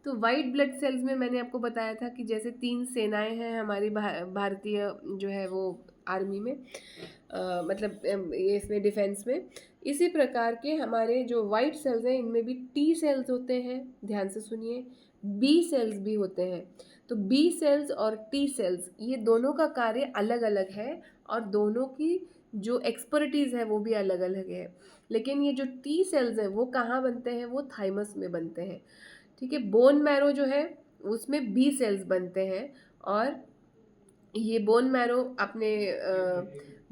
तो वाइट ब्लड सेल्स में मैंने आपको बताया था कि जैसे 3 सेनाएं हैं हमारी भारतीय जो है वो आर्मी में, मतलब ये इसमें डिफेंस में, इसी प्रकार के हमारे जो वाइट सेल्स हैं इनमें भी टी सेल्स होते हैं, ध्यान से सुनिए, बी सेल्स भी होते हैं। तो बी सेल्स और टी सेल्स ये दोनों का कार्य अलग अलग है, और दोनों की जो एक्सपर्टीज़ है वो भी अलग अलग है। लेकिन ये जो टी सेल्स हैं वो कहाँ बनते हैं, वो थाइमस में बनते हैं। ठीक है, बोन मैरो जो है उसमें बी सेल्स बनते हैं, और ये बोन मैरो अपने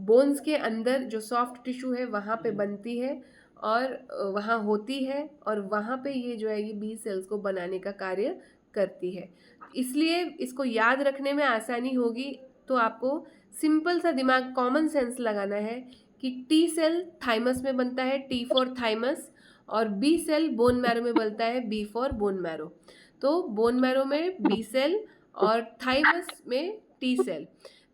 बोन्स के अंदर जो सॉफ्ट टिश्यू है वहाँ पे बनती है, और वहाँ होती है, और वहाँ पे ये जो है ये बी सेल्स को बनाने का कार्य करती है। इसलिए इसको याद रखने में आसानी होगी, तो आपको सिंपल सा दिमाग कॉमन सेंस लगाना है कि टी सेल थाइमस में बनता है, टी फॉर थाइमस, और बी सेल बोन मैरो में बनता है, बी फॉर बोन मैरो। तो बोन मैरो में बी सेल और थाइमस में टी सेल,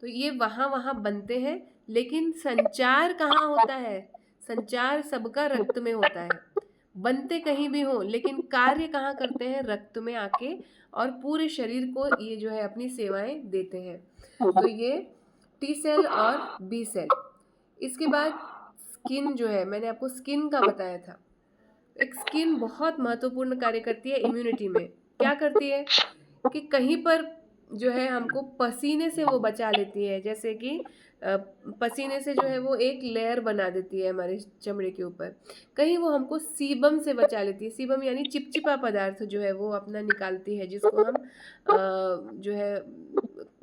तो ये वहाँ वहाँ बनते हैं। लेकिन संचार कहाँ होता है, संचार सबका रक्त में होता है। बनते कहीं भी हो, लेकिन कार्य कहाँ करते हैं, रक्त में आके, और पूरे शरीर को ये जो है अपनी सेवाएं देते हैं। तो ये टी सेल और बी सेल। इसके बाद स्किन जो है, मैंने आपको स्किन का बताया था। एक स्किन बहुत महत्वपूर्ण कार्य करती है इम्यूनिटी में। क्या करती है कि कहीं पर जो है हमको पसीने से वो बचा लेती है, जैसे कि पसीने से जो है वो एक लेयर बना देती है हमारे चमड़े के ऊपर। कहीं वो हमको सीबम से बचा लेती है। सीबम यानी चिपचिपा पदार्थ जो है वो अपना निकालती है, जिसको हम जो है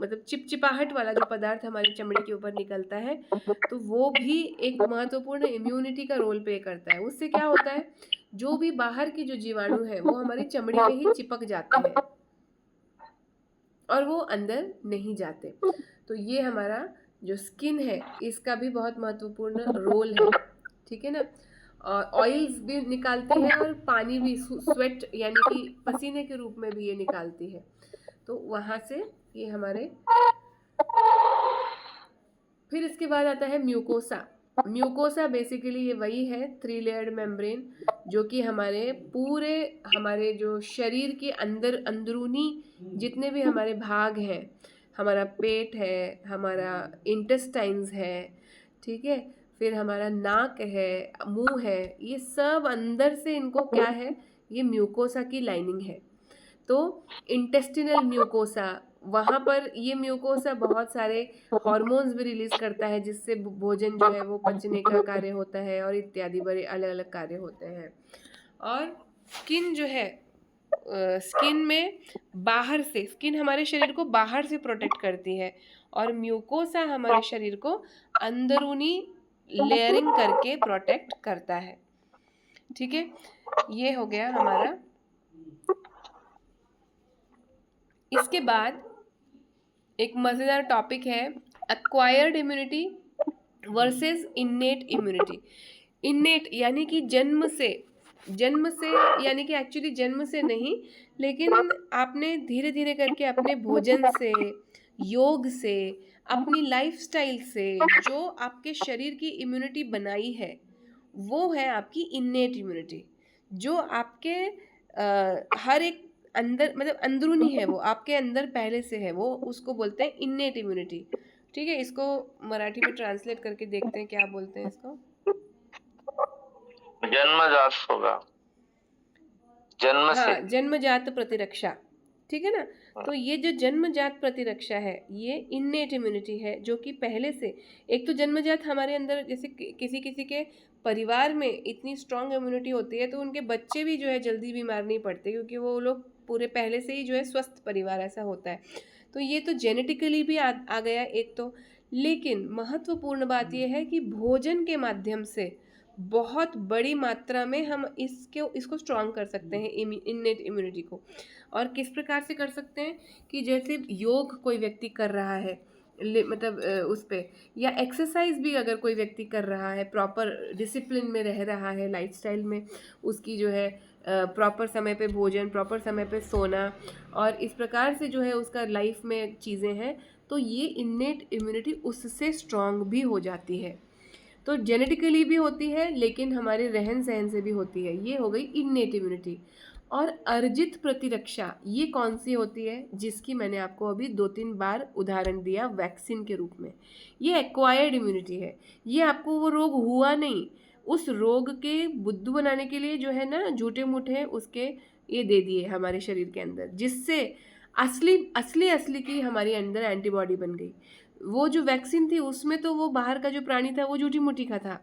मतलब चिपचिपाहट वाला जो पदार्थ हमारे चमड़े के ऊपर निकलता है, तो वो भी एक महत्वपूर्ण इम्यूनिटी का रोल प्ले करता है। उससे क्या होता है, जो भी बाहर के जो जीवाणु है वो हमारी चमड़ी पे ही चिपक जाते हैं और वो अंदर नहीं जाते। तो ये हमारा जो स्किन है इसका भी बहुत महत्वपूर्ण रोल है। ठीक है ना। और ऑयल्स भी निकालते हैं, और पानी भी, स्वेट यानी कि पसीने के रूप में भी ये निकालती है। तो वहाँ से ये हमारे, फिर इसके बाद आता है म्यूकोसा। म्यूकोसा बेसिकली ये वही है 3 लेयर्ड मेम्ब्रेन, जो कि हमारे जो शरीर के अंदर अंदरूनी जितने भी हमारे भाग हैं, हमारा पेट है, हमारा इंटेस्टाइन्स है, ठीक है, फिर हमारा नाक है, मुंह है, ये सब अंदर से इनको क्या है, ये म्यूकोसा की लाइनिंग है। तो इंटेस्टिनल म्यूकोसा, वहाँ पर ये म्यूकोसा बहुत सारे हॉर्मोन्स भी रिलीज करता है, जिससे भोजन जो है वो पचने का कार्य होता है, और इत्यादि बड़े अलग अलग कार्य होते हैं। और स्किन जो है, स्किन में बाहर से, स्किन हमारे शरीर को बाहर से प्रोटेक्ट करती है, और म्यूकोसा हमारे शरीर को अंदरूनी लेयरिंग करके प्रोटेक्ट करता है। ठीक है, ये हो गया हमारा। इसके बाद एक मज़ेदार टॉपिक है acquired immunity versus innate immunity. Innate यानी कि जन्म से यानी कि एक्चुअली जन्म से नहीं, लेकिन आपने धीरे धीरे करके अपने भोजन से, योग से, अपनी लाइफस्टाइल से जो आपके शरीर की इम्यूनिटी बनाई है, वो है आपकी इन्नेट इम्यूनिटी, जो आपके हर एक अंदर, मतलब अंदरूनी है, वो आपके अंदर पहले से है, वो उसको बोलते हैं इन्नेट इम्यूनिटी। ठीक है, इसको मराठी में ट्रांसलेट करके देखते हैं क्या बोलते हैं इसको। जन्मजात होगा, जन्म से। हाँ, जन्मजात प्रतिरक्षा। ठीक है ना। तो ये जो जन्मजात प्रतिरक्षा है ये इन्नेट इम्यूनिटी है, जो कि पहले से, एक तो जन्मजात हमारे अंदर, जैसे किसी किसी के परिवार में इतनी स्ट्रांग इम्यूनिटी होती है तो उनके बच्चे भी जो है जल्दी बीमार नहीं पड़ते, क्योंकि वो लोग पूरे पहले से ही जो है स्वस्थ परिवार ऐसा होता है। तो ये तो जेनेटिकली भी आ गया एक तो। लेकिन महत्वपूर्ण बात यह है कि भोजन के माध्यम से बहुत बड़ी मात्रा में हम इसको स्ट्रॉन्ग कर सकते हैं, इन्नेट इम्यूनिटी को। और किस प्रकार से कर सकते हैं कि जैसे योग कोई व्यक्ति कर रहा है, मतलब उस पे, या एक्सरसाइज भी अगर कोई व्यक्ति कर रहा है, प्रॉपर डिसिप्लिन में रह रहा है, लाइफस्टाइल में उसकी जो है प्रॉपर समय पे भोजन, प्रॉपर समय पे सोना, और इस प्रकार से जो है उसका लाइफ में चीज़ें हैं, तो ये इन्नेट इम्यूनिटी उससे स्ट्रॉन्ग भी हो जाती है। तो जेनेटिकली भी होती है, लेकिन हमारे रहन सहन से भी होती है। ये हो गई इन्नेट इम्यूनिटी। और अर्जित प्रतिरक्षा ये कौन सी होती है, जिसकी मैंने आपको अभी 2-3 बार उदाहरण दिया वैक्सीन के रूप में। ये एक्वायर्ड इम्यूनिटी है। ये आपको वो रोग हुआ नहीं, उस रोग के बुद्धू बनाने के लिए जो है ना झूठे मूठे उसके ये दे दिए हमारे शरीर के अंदर, जिससे असली की हमारे अंदर एंटीबॉडी बन गई। वो जो वैक्सीन थी उसमें तो वो बाहर का जो प्राणी था वो झूठी मूठी का था।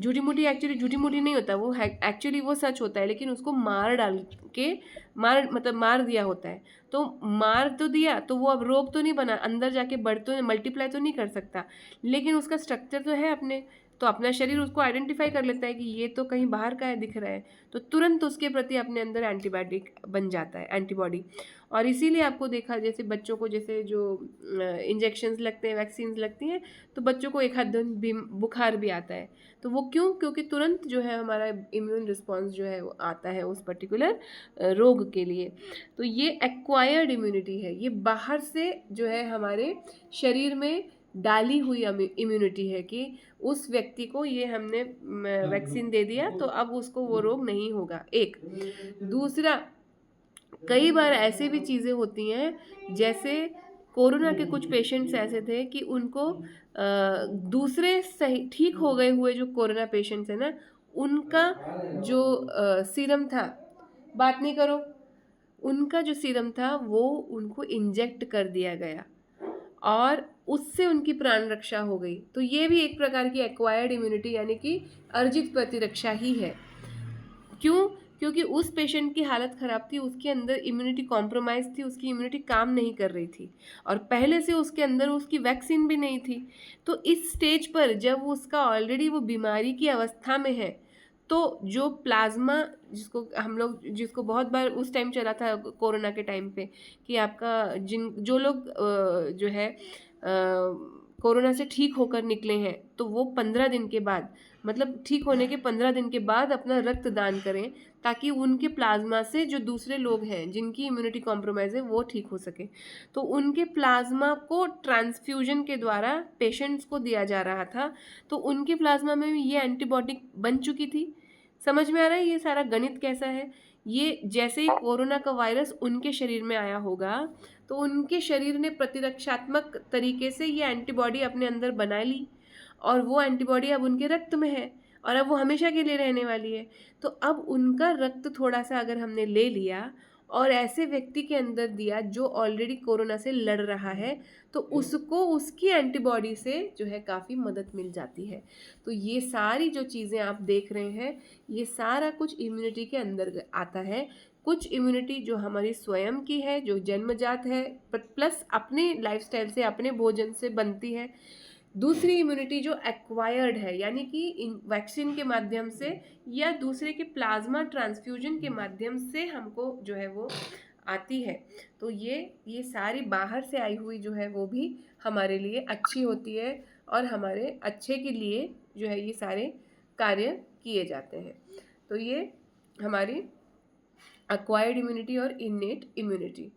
झूठी मूठी एक्चुअली झूठी मूठी नहीं होता, वो एक्चुअली वो सच होता है, लेकिन उसको मार डाल के मतलब मार दिया होता है। तो मार तो दिया तो वो अब रोग तो नहीं बना, अंदर जाके बढ़ तो मल्टीप्लाई तो नहीं कर सकता, लेकिन उसका स्ट्रक्चर तो है अपने। तो अपना शरीर उसको आइडेंटिफाई कर लेता है कि ये तो कहीं बाहर का है, दिख रहा है, तो तुरंत उसके प्रति अपने अंदर एंटीबायोटिक बन जाता है, एंटीबॉडी। और इसीलिए आपको देखा जैसे बच्चों को जैसे जो इंजेक्शन्स लगते हैं, वैक्सीन्स लगती हैं, तो बच्चों को एक आध दिन भी बुखार भी आता है। तो वो क्यों? क्योंकि तुरंत जो है हमारा इम्यून रिस्पॉन्स जो है वो आता है उस पर्टिकुलर रोग के लिए। तो ये एक्वायर्ड इम्यूनिटी है, ये बाहर से जो है हमारे शरीर में डाली हुई इम्यूनिटी है कि उस व्यक्ति को ये हमने वैक्सीन दे दिया तो अब उसको वो रोग नहीं होगा। एक दूसरा, कई बार ऐसे भी चीज़ें होती हैं, जैसे कोरोना के कुछ पेशेंट्स ऐसे थे कि उनको दूसरे सही ठीक हो गए हुए जो कोरोना पेशेंट्स हैं ना, उनका जो सीरम था, बात नहीं करो, उनका जो सीरम था वो उनको इंजेक्ट कर दिया गया और उससे उनकी प्राण रक्षा हो गई। तो ये भी एक प्रकार की एक्वायर्ड इम्यूनिटी यानी कि अर्जित प्रतिरक्षा ही है। क्यों? क्योंकि उस पेशेंट की हालत ख़राब थी, उसके अंदर इम्यूनिटी कॉम्प्रोमाइज़ थी, उसकी इम्यूनिटी काम नहीं कर रही थी और पहले से उसके अंदर उसकी वैक्सीन भी नहीं थी। तो इस स्टेज पर जब उसका ऑलरेडी वो बीमारी की अवस्था में है, तो जो प्लाज्मा जिसको बहुत बार उस टाइम चला था कोरोना के टाइम पे कि आपका जो लोग जो है कोरोना से ठीक होकर निकले हैं, तो वो 15 दिन के बाद, मतलब ठीक होने के 15 दिन के बाद अपना रक्त दान करें, ताकि उनके प्लाज्मा से जो दूसरे लोग हैं जिनकी इम्यूनिटी कॉम्प्रोमाइज़ है वो ठीक हो सके। तो उनके प्लाज्मा को ट्रांसफ्यूजन के द्वारा पेशेंट्स को दिया जा रहा था, तो उनके प्लाज्मा में भी ये एंटीबॉडी बन चुकी थी। समझ में आ रहा है ये सारा गणित कैसा है? ये जैसे ही कोरोना का वायरस उनके शरीर में आया होगा, तो उनके शरीर ने प्रतिरक्षात्मक तरीके से ये एंटीबॉडी अपने अंदर बना ली और वो एंटीबॉडी अब उनके रक्त में है और अब वो हमेशा के लिए रहने वाली है। तो अब उनका रक्त थोड़ा-सा अगर हमने ले लिया और ऐसे व्यक्ति के अंदर दिया जो ऑलरेडी कोरोना से लड़ रहा है, तो उसको उसकी एंटीबॉडी से जो है काफ़ी मदद मिल जाती है। तो ये सारी जो चीज़ें आप देख रहे हैं, ये सारा कुछ इम्यूनिटी के अंदर आता है। कुछ इम्यूनिटी जो हमारी स्वयं की है, जो जन्मजात है, प्लस अपने लाइफ़स्टाइल से, अपने भोजन से बनती है। दूसरी इम्यूनिटी जो एक्वायर्ड है, यानी कि इन वैक्सीन के माध्यम से या दूसरे के प्लाज्मा ट्रांसफ्यूजन के माध्यम से हमको जो है वो आती है। तो ये सारी बाहर से आई हुई जो है वो भी हमारे लिए अच्छी होती है और हमारे अच्छे के लिए जो है ये सारे कार्य किए जाते हैं। तो ये हमारी एक्वायर्ड इम्यूनिटी और इन्नेट इम्यूनिटी।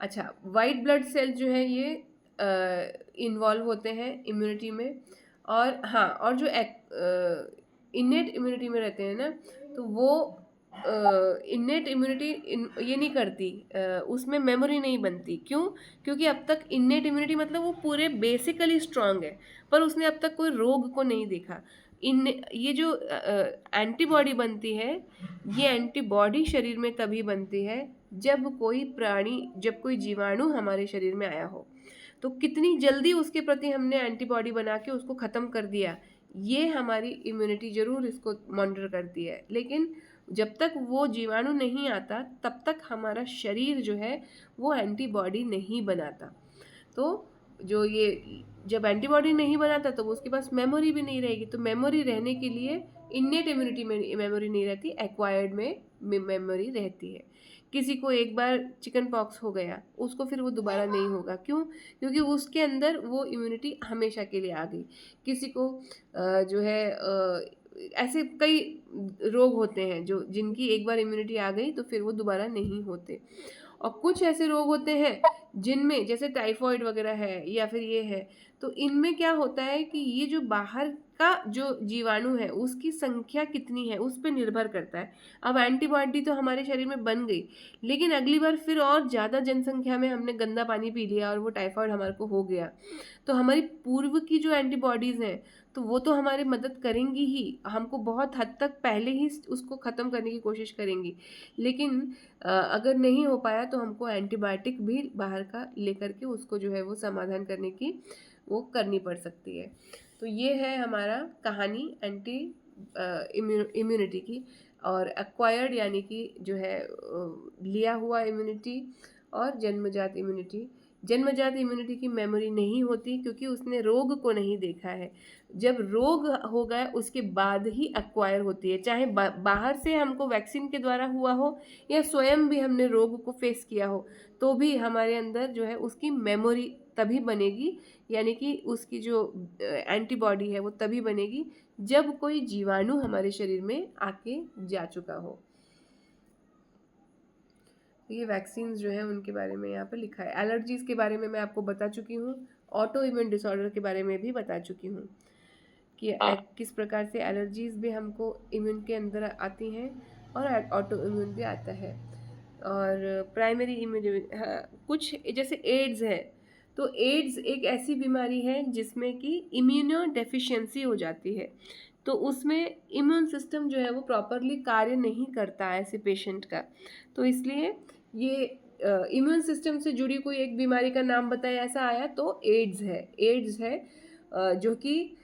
अच्छा, वाइट ब्लड सेल जो है ये इन्वॉल्व होते हैं इम्यूनिटी में। और हाँ, और जो इन्नेट इम्यूनिटी में रहते हैं ना, तो वो इन्नेट इम्यूनिटी ये नहीं करती, उसमें मेमोरी नहीं बनती। क्यों? क्योंकि अब तक इन्नेट इम्यूनिटी मतलब वो पूरे बेसिकली स्ट्रांग है, पर उसने अब तक कोई रोग को नहीं देखा। इन ये जो एंटीबॉडी बनती है, ये एंटीबॉडी शरीर में तभी बनती है जब कोई जीवाणु हमारे शरीर में आया हो। तो कितनी जल्दी उसके प्रति हमने एंटीबॉडी बना के उसको ख़त्म कर दिया, ये हमारी इम्यूनिटी ज़रूर इसको मॉनिटर करती है। लेकिन जब तक वो जीवाणु नहीं आता, तब तक हमारा शरीर जो है वो एंटीबॉडी नहीं बनाता। तो जो ये जब एंटीबॉडी नहीं बनाता तो वो उसके पास मेमोरी भी नहीं रहेगी। तो मेमोरी रहने के लिए इन्नेट इम्यूनिटी में मेमोरी नहीं रहती, एक्वायर्ड में मेमोरी रहती है। किसी को एक बार चिकन पॉक्स हो गया, उसको फिर वो दोबारा नहीं होगा। क्यों? क्योंकि उसके अंदर वो इम्यूनिटी हमेशा के लिए आ गई। किसी को जो है ऐसे कई रोग होते हैं जो जिनकी एक बार इम्यूनिटी आ गई तो फिर वो दोबारा नहीं होते। और कुछ ऐसे रोग होते हैं जिनमें जैसे टाइफॉइड वगैरह है या फिर ये है, तो इनमें क्या होता है कि ये जो बाहर का जो जीवाणु है उसकी संख्या कितनी है उस पे निर्भर करता है। अब एंटीबॉडी तो हमारे शरीर में बन गई, लेकिन अगली बार फिर और ज़्यादा जनसंख्या में हमने गंदा पानी पी लिया और वो टाइफॉइड हमारे को हो गया, तो हमारी पूर्व की जो एंटीबॉडीज़ हैं तो वो तो हमारी मदद करेंगी ही, हमको बहुत हद तक पहले ही उसको ख़त्म करने की कोशिश करेंगी। लेकिन अगर नहीं हो पाया तो हमको एंटीबायोटिक भी बाहर का लेकर के उसको जो है वो समाधान करने की वो करनी पड़ सकती है। तो ये है हमारा कहानी एंटी इम्यूनिटी की, और एक्वायर्ड यानी कि जो है लिया हुआ इम्यूनिटी, और जन्मजात इम्यूनिटी। जन्मजात इम्यूनिटी की मेमोरी नहीं होती क्योंकि उसने रोग को नहीं देखा है। जब रोग हो गया उसके बाद ही एक्वायर होती है, चाहे बाहर से हमको वैक्सीन के द्वारा हुआ हो या स्वयं भी हमने रोग को फेस किया हो, तो भी हमारे अंदर जो है उसकी मेमोरी तभी बनेगी, यानी कि उसकी जो एंटीबॉडी है वो तभी बनेगी जब कोई जीवाणु हमारे शरीर में आके जा चुका हो। ये वैक्सीन जो है उनके बारे में यहाँ पर लिखा है। एलर्जीज़ के बारे में मैं आपको बता चुकी हूँ, ऑटो इम्यून डिसऑर्डर के बारे में भी बता चुकी हूँ कि किस प्रकार से एलर्जीज़ भी हमको इम्यून के अंदर आती हैं और ऑटो इम्यून भी आता है। और प्राइमरी इम्यून, कुछ जैसे एड्स है, तो एड्स एक ऐसी बीमारी है जिसमें कि इम्यूनो डेफिशिएंसी हो जाती है, तो उसमें इम्यून सिस्टम जो है वो प्रॉपरली कार्य नहीं करता ऐसे पेशेंट का। तो इसलिए ये इम्यून सिस्टम से जुड़ी कोई एक बीमारी का नाम बताया ऐसा आया तो एड्स है। एड्स है जो कि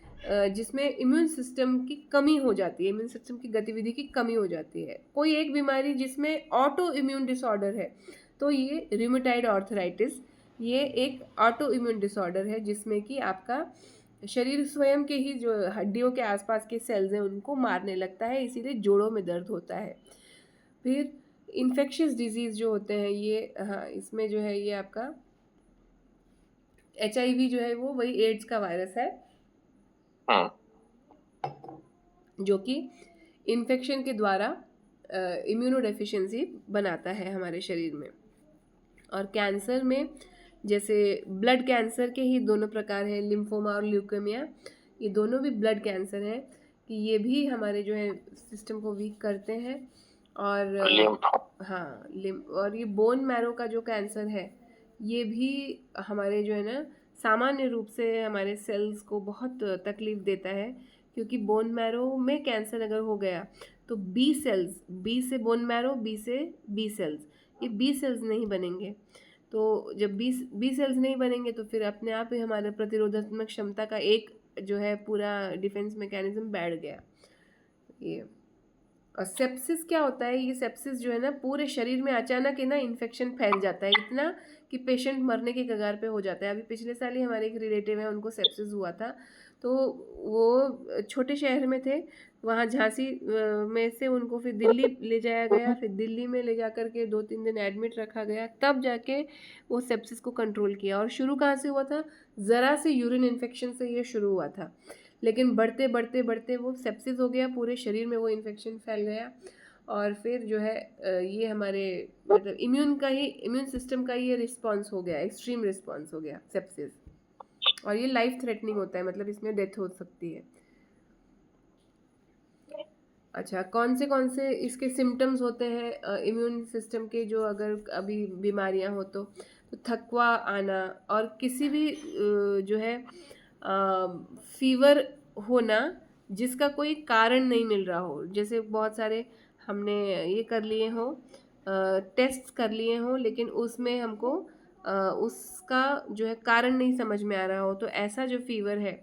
जिसमें इम्यून सिस्टम की कमी हो जाती है, इम्यून सिस्टम की गतिविधि की कमी हो जाती है। कोई एक बीमारी जिसमें ऑटो इम्यून डिसऑर्डर है, तो ये रूमेटॉइड आर्थराइटिस, ये एक ऑटो इम्यून डिसऑर्डर है जिसमें कि आपका शरीर स्वयं के ही जो हड्डियों के आसपास के सेल्स हैं उनको मारने लगता है, इसीलिए जोड़ों में दर्द होता है। फिर इन्फेक्शियस डिजीज़ जो होते हैं ये, हाँ, इसमें जो है ये आपका HIV जो है वो वही एड्स का वायरस है जो कि इन्फेक्शन के द्वारा इम्यूनो डेफिशिएंसी बनाता है हमारे शरीर में। और कैंसर में जैसे ब्लड कैंसर के ही दोनों प्रकार हैं, लिम्फोमा और ल्यूकेमिया, ये दोनों भी ब्लड कैंसर हैं कि ये भी हमारे जो है सिस्टम को वीक करते हैं। और हाँ, और ये बोन मैरो का जो कैंसर है ये भी हमारे जो है ना सामान्य रूप से हमारे सेल्स को बहुत तकलीफ देता है, क्योंकि बोन मैरो में कैंसर अगर हो गया तो बी सेल्स, बी से बोन मैरो, बी से बी सेल्स, ये बी सेल्स नहीं बनेंगे। तो जब बी सेल्स नहीं बनेंगे तो फिर अपने आप ही हमारे प्रतिरोधात्मक क्षमता का एक जो है पूरा डिफेंस मैकेनिज्म बैठ गया। ये और सेप्सिस क्या होता है, ये सेप्सिस जो है ना पूरे शरीर में अचानक है ना इन्फेक्शन फैल जाता है इतना कि पेशेंट मरने के कगार पे हो जाता है। अभी पिछले साल ही हमारे एक रिलेटिव है उनको सेप्सिस हुआ था, तो वो छोटे शहर में थे, वहाँ झांसी में से उनको फिर दिल्ली ले जाया गया, फिर दिल्ली में ले जा कर के 2-3 दिन एडमिट रखा गया, तब जाके वो सेप्सिस को कंट्रोल किया। और शुरू कहाँ से हुआ था, ज़रा से यूरिन इन्फेक्शन से ये शुरू हुआ था, लेकिन बढ़ते बढ़ते बढ़ते वो सेप्सिस हो गया, पूरे शरीर में वो इन्फेक्शन फैल गया, और फिर जो है ये हमारे मतलब इम्यून सिस्टम का ये रिस्पॉन्स हो गया, एक्सट्रीम रिस्पॉन्स हो गया सेप्सिस, और ये लाइफ थ्रेटनिंग होता है, मतलब इसमें डेथ हो सकती है। अच्छा, कौन से इसके सिम्टम्स होते हैं इम्यून सिस्टम के, जो अगर अभी बीमारियां हो तो थकवा आना, और किसी भी जो है फीवर होना जिसका कोई कारण नहीं मिल रहा हो। जैसे बहुत सारे हमने ये कर लिए हो, टेस्ट कर लिए हो, लेकिन उसमें हमको उसका जो है कारण नहीं समझ में आ रहा हो, तो ऐसा जो फीवर है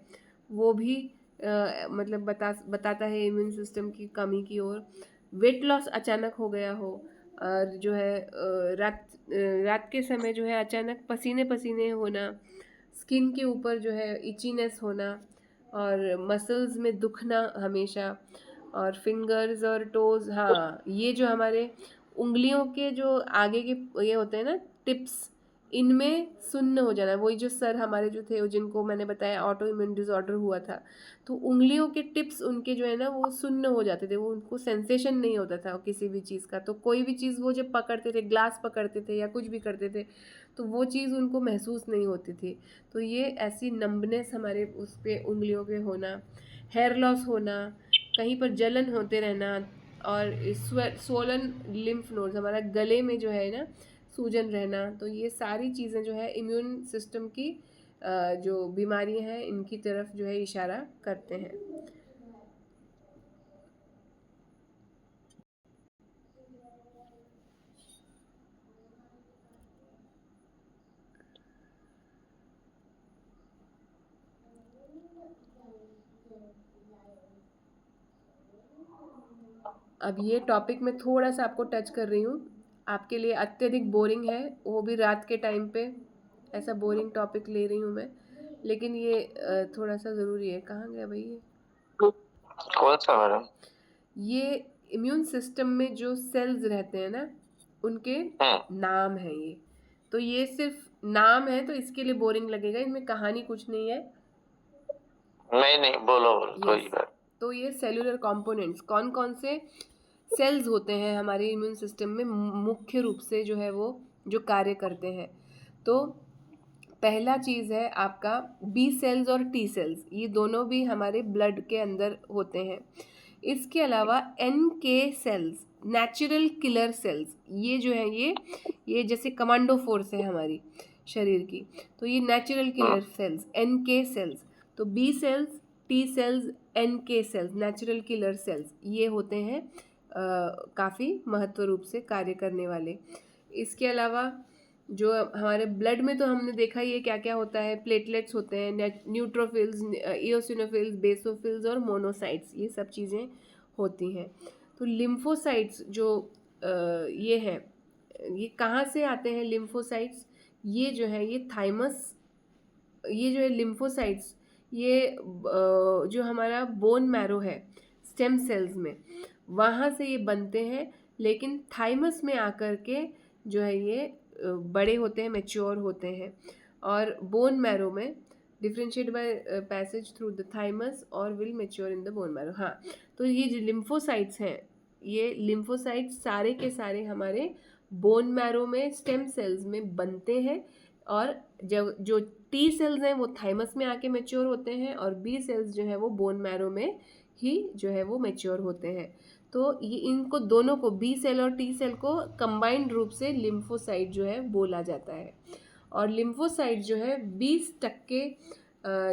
वो भी मतलब बताता है इम्यून सिस्टम की कमी की ओर। वेट लॉस अचानक हो गया हो, और जो है रात के समय जो है अचानक पसीने पसीने होना, स्किन के ऊपर जो है इचीनेस होना, और मसल्स में दुखना हमेशा, और फिंगर्स और टोज, हाँ, ये जो हमारे उंगलियों के जो आगे के ये होते हैं ना टिप्स, इनमें सुन्न हो जाना। वही जो सर हमारे जो थे जिनको मैंने बताया ऑटो इम्यून डिसऑर्डर हुआ था, तो उंगलियों के टिप्स उनके जो है ना वो सुन्न हो जाते थे, वो उनको सेंसेशन नहीं होता था किसी भी चीज़ का। तो कोई भी चीज़ वो जब पकड़ते थे, ग्लास पकड़ते थे या कुछ भी करते थे, तो वो चीज़ उनको महसूस नहीं होती थी। तो ये ऐसी नंबनेस हमारे उस पर उंगलियों पे होना, हेयर लॉस होना, कहीं पर जलन होते रहना, और स्वोलन लिम्फ नोड्स, हमारा गले में जो है ना सूजन रहना, तो ये सारी चीज़ें जो है इम्यून सिस्टम की जो बीमारियां हैं इनकी तरफ जो है इशारा करते हैं। अब ये टॉपिक मैं थोड़ा सा आपको टच कर रही हूँ, आपके लिए अत्यधिक बोरिंग है, वो भी रात के टाइम पे ऐसा बोरिंग टॉपिक ले रही हूँ मैं, लेकिन ये थोड़ा सा ज़रूरी है। कहाँ गया भाई ये? कौन सा मैडम? ये इम्यून सिस्टम में जो सेल्स रहते हैं ना, उनके नाम है ये। तो ये सिर्फ नाम है, तो इसके लिए बोरिंग लगेगा, इनमें कहानी कुछ नहीं है। नहीं, बोलो कोई यस, बात। तो ये सेलुलर कंपोनेंट्स, कौन कौन से सेल्स होते हैं हमारे इम्यून सिस्टम में, मुख्य रूप से जो है वो जो कार्य करते हैं। तो पहला चीज़ है आपका बी सेल्स और टी सेल्स, ये दोनों भी हमारे ब्लड के अंदर होते हैं। इसके अलावा N K cells, natural killer cells, ये जो है ये जैसे कमांडो फोर्स है हमारी शरीर की, तो ये natural killer cells N K cells. तो B cells, T cells, N K cells, natural killer cells, ये होते हैं काफ़ी महत्व रूप से कार्य करने वाले। इसके अलावा जो हमारे ब्लड में तो हमने देखा ही है क्या क्या होता है, प्लेटलेट्स होते हैं, न्यूट्रोफिल्स, इओसिनोफिल्स, बेसोफिल्स और मोनोसाइट्स, ये सब चीज़ें होती हैं। तो लिम्फोसाइट्स जो ये हैं, ये कहाँ से आते हैं लिम्फोसाइट्स? ये जो है ये थाइमस, ये जो है लिम्फोसाइट्स, ये जो हमारा बोन मैरो है स्टेम सेल्स में, वहाँ से ये बनते हैं, लेकिन थाइमस में आकर के जो है ये बड़े होते हैं, मैच्योर होते हैं। और बोन मैरो में differentiate by passage through the thymus और will mature in the bone marrow. हाँ, तो ये जो लिम्फोसाइट्स हैं, ये लिम्फोसाइट्स सारे के सारे हमारे बोन मैरो में स्टेम सेल्स में बनते हैं, और जब जो टी सेल्स हैं वो थाइमस में आके मैच्योर होते हैं, और बी सेल्स जो है वो बोन मैरो में ही जो है वो मैच्योर होते हैं। तो ये इनको दोनों को, बी सेल और टी सेल को कंबाइंड रूप से लिम्फोसाइट जो है बोला जाता है। और लिम्फोसाइट जो है 20%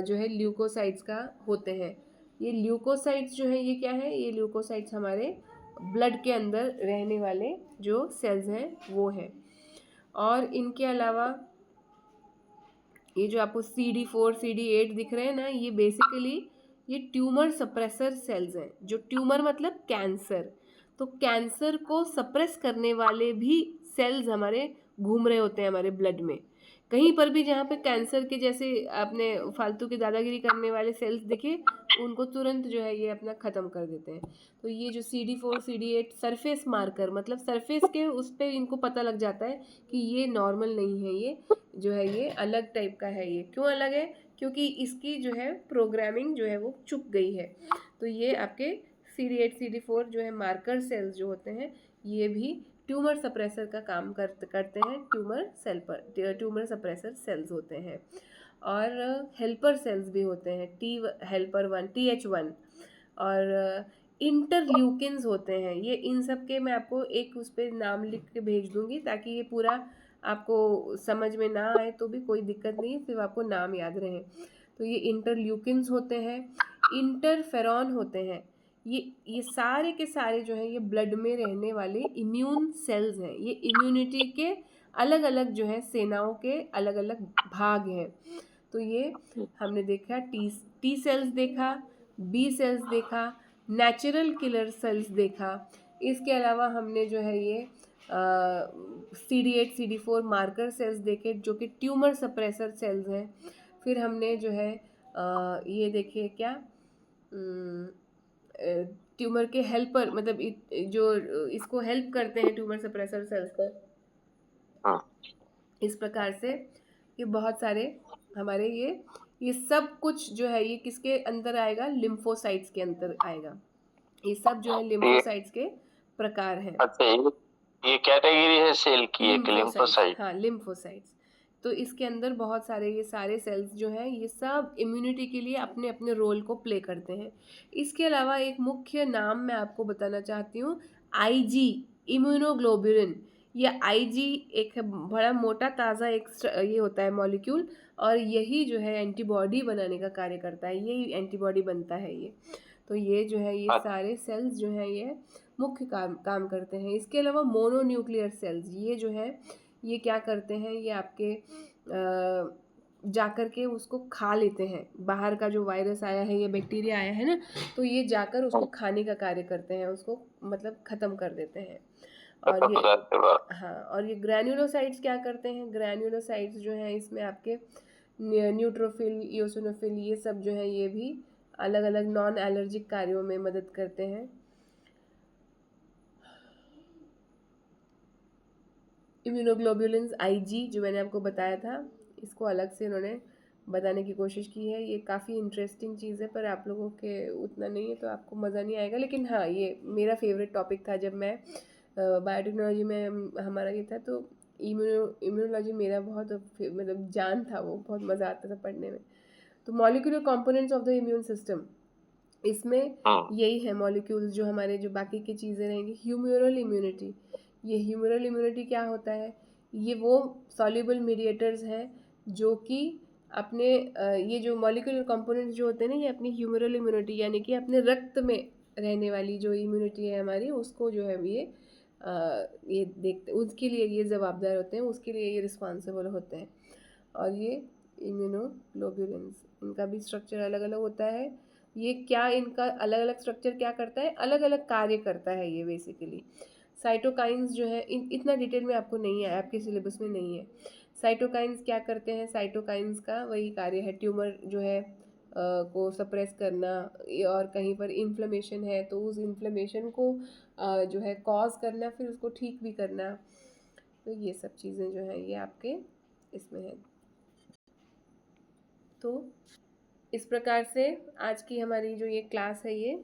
जो है ल्यूकोसाइट्स का होते हैं। ये ल्यूकोसाइट्स जो है ये क्या है? ये ल्यूकोसाइट्स हमारे ब्लड के अंदर रहने वाले जो सेल्स हैं वो हैं। और इनके अलावा ये जो आपको CD4 CD8 दिख रहे हैं ना, ये बेसिकली ये ट्यूमर सप्रेसर सेल्स हैं। जो ट्यूमर मतलब कैंसर, तो कैंसर को सप्रेस करने वाले भी सेल्स हमारे घूम रहे होते हैं हमारे ब्लड में। कहीं पर भी जहाँ पे कैंसर के जैसे आपने फालतू की दादागिरी करने वाले सेल्स दिखे, उनको तुरंत जो है ये अपना ख़त्म कर देते हैं। तो ये जो CD4 CD8 सरफेस मार्कर, मतलब सरफेस के उस पर इनको पता लग जाता है कि ये नॉर्मल नहीं है, ये जो है ये अलग टाइप का है। ये क्यों अलग है? क्योंकि इसकी जो है प्रोग्रामिंग जो है वो चुक गई है। तो ये आपके CD8 CD4 जो है मार्कर सेल्स जो होते हैं, ये भी ट्यूमर सप्रेसर का काम करते हैं, ट्यूमर सप्रेसर सेल्स होते हैं। और हेल्पर सेल्स भी होते हैं, हेल्पर 1 TH1, और इंटरल्यूकिन्स होते हैं। ये इन सब के मैं आपको एक उस पर नाम लिख के भेज दूंगी, ताकि ये पूरा आपको समझ में ना आए तो भी कोई दिक्कत नहीं है, सिर्फ आपको नाम याद रहे। तो ये इंटरल्यूकिन्स होते हैं, इंटरफेरॉन होते हैं। ये सारे के सारे जो हैं ये ब्लड में रहने वाले इम्यून सेल्स हैं। ये इम्यूनिटी के अलग अलग जो है सेनाओं के अलग अलग भाग हैं। तो ये हमने देखा टी सेल्स देखा, बी सेल्स देखा, नेचुरल किलर सेल्स देखा। इसके अलावा हमने जो है ये CD8 CD4 मार्कर सेल्स देखे, जो कि ट्यूमर सप्रेसर सेल्स हैं। फिर हमने जो है ये देखे क्या, ट्यूमर के हेल्पर, मतलब जो इसको हेल्प करते हैं ट्यूमर सप्रेसर सेल्स को। इस प्रकार से ये बहुत सारे हमारे ये सब कुछ जो है ये किसके अंदर आएगा? लिम्फोसाइट्स के अंदर आएगा। ये सब जो है लिम्फोसाइट्स के प्रकार हैं। अच्छा, ये कैटेगरी है सेल की, एक लिम्फोसाइट। हाँ, लिम्फोसाइट्स। तो इसके अंदर बहुत सारे ये सारे सेल्स जो हैं ये सब इम्यूनिटी के लिए अपने अपने रोल को प्ले करते हैं। इसके अलावा एक मुख्य नाम मैं आपको बताना चाहती हूँ, IG, इम्यूनोग्लोबुलिन। ये IG एक बड़ा मोटा ताज़ा एक ये होता है मॉलिक्यूल, और यही जो है एंटीबॉडी बनाने का कार्य करता है, यही एंटीबॉडी बनता है ये। तो ये जो है ये सारे सेल्स जो हैं ये मुख्य काम करते हैं। इसके अलावा मोनोन्यूक्लियर सेल्स, ये जो है ये क्या करते हैं? ये आपके जाकर के उसको खा लेते हैं, बाहर का जो वायरस आया है या बैक्टीरिया आया है ना, तो ये जाकर उसको खाने का कार्य करते हैं, उसको मतलब ख़त्म कर देते हैं। और ये हाँ, और ये ग्रैन्युलोसाइट्स क्या करते हैं, ग्रैन्युलोसाइट्स जो हैं इसमें आपके न्यूट्रोफिल, इयोसिनोफिल, ये सब जो है ये भी अलग अलग नॉन एलर्जिक कार्यों में मदद करते हैं। इम्यूनोग्लोबुलिन्स आईजी जो मैंने आपको बताया था, इसको अलग से इन्होंने बताने की कोशिश की है। ये काफ़ी इंटरेस्टिंग चीज़ है, पर आप लोगों के उतना नहीं है तो आपको मज़ा नहीं आएगा, लेकिन हाँ ये मेरा फेवरेट टॉपिक था जब मैं बायोटेक्नोलॉजी में हमारा ये था, तो इम्यूनोलॉजी मेरा बहुत मतलब जान था, वो बहुत मज़ा आता था पढ़ने में। तो molecular components of the immune system, इसमें यही है मॉलिक्यूल्स जो हमारे जो बाकी की चीज़ें रहेंगी। ह्यूमरल इम्यूनिटी, ये ह्यूमरल इम्यूनिटी क्या होता है, ये वो सॉल्युबल मीडिएटर्स हैं जो कि अपने ये जो मॉलिक्यूलर कंपोनेंट्स जो होते हैं ना, ये अपनी ह्यूमरल इम्यूनिटी यानी कि अपने रक्त में रहने वाली जो इम्यूनिटी है हमारी, उसको जो है ये देखते, उसके लिए ये जवाबदार होते हैं, उसके लिए ये रिस्पॉन्सिबल होते हैं। और ये इम्यूनोग्लोबुलिन्स, इनका भी स्ट्रक्चर अलग अलग होता है। ये क्या, इनका अलग अलग स्ट्रक्चर क्या करता है, अलग अलग कार्य करता है ये बेसिकली। साइटोकाइंस जो है इतना डिटेल में आपको नहीं है, आपके सिलेबस में नहीं है। साइटोकाइंस क्या करते हैं, साइटोकाइंस का वही कार्य है, ट्यूमर जो है को सप्रेस करना, और कहीं पर इन्फ्लेमेशन है तो उस इन्फ्लेमेशन को जो है कॉज करना, फिर उसको ठीक भी करना। तो ये सब चीज़ें जो हैं ये आपके इसमें है। तो इस प्रकार से आज की हमारी जो ये क्लास है ये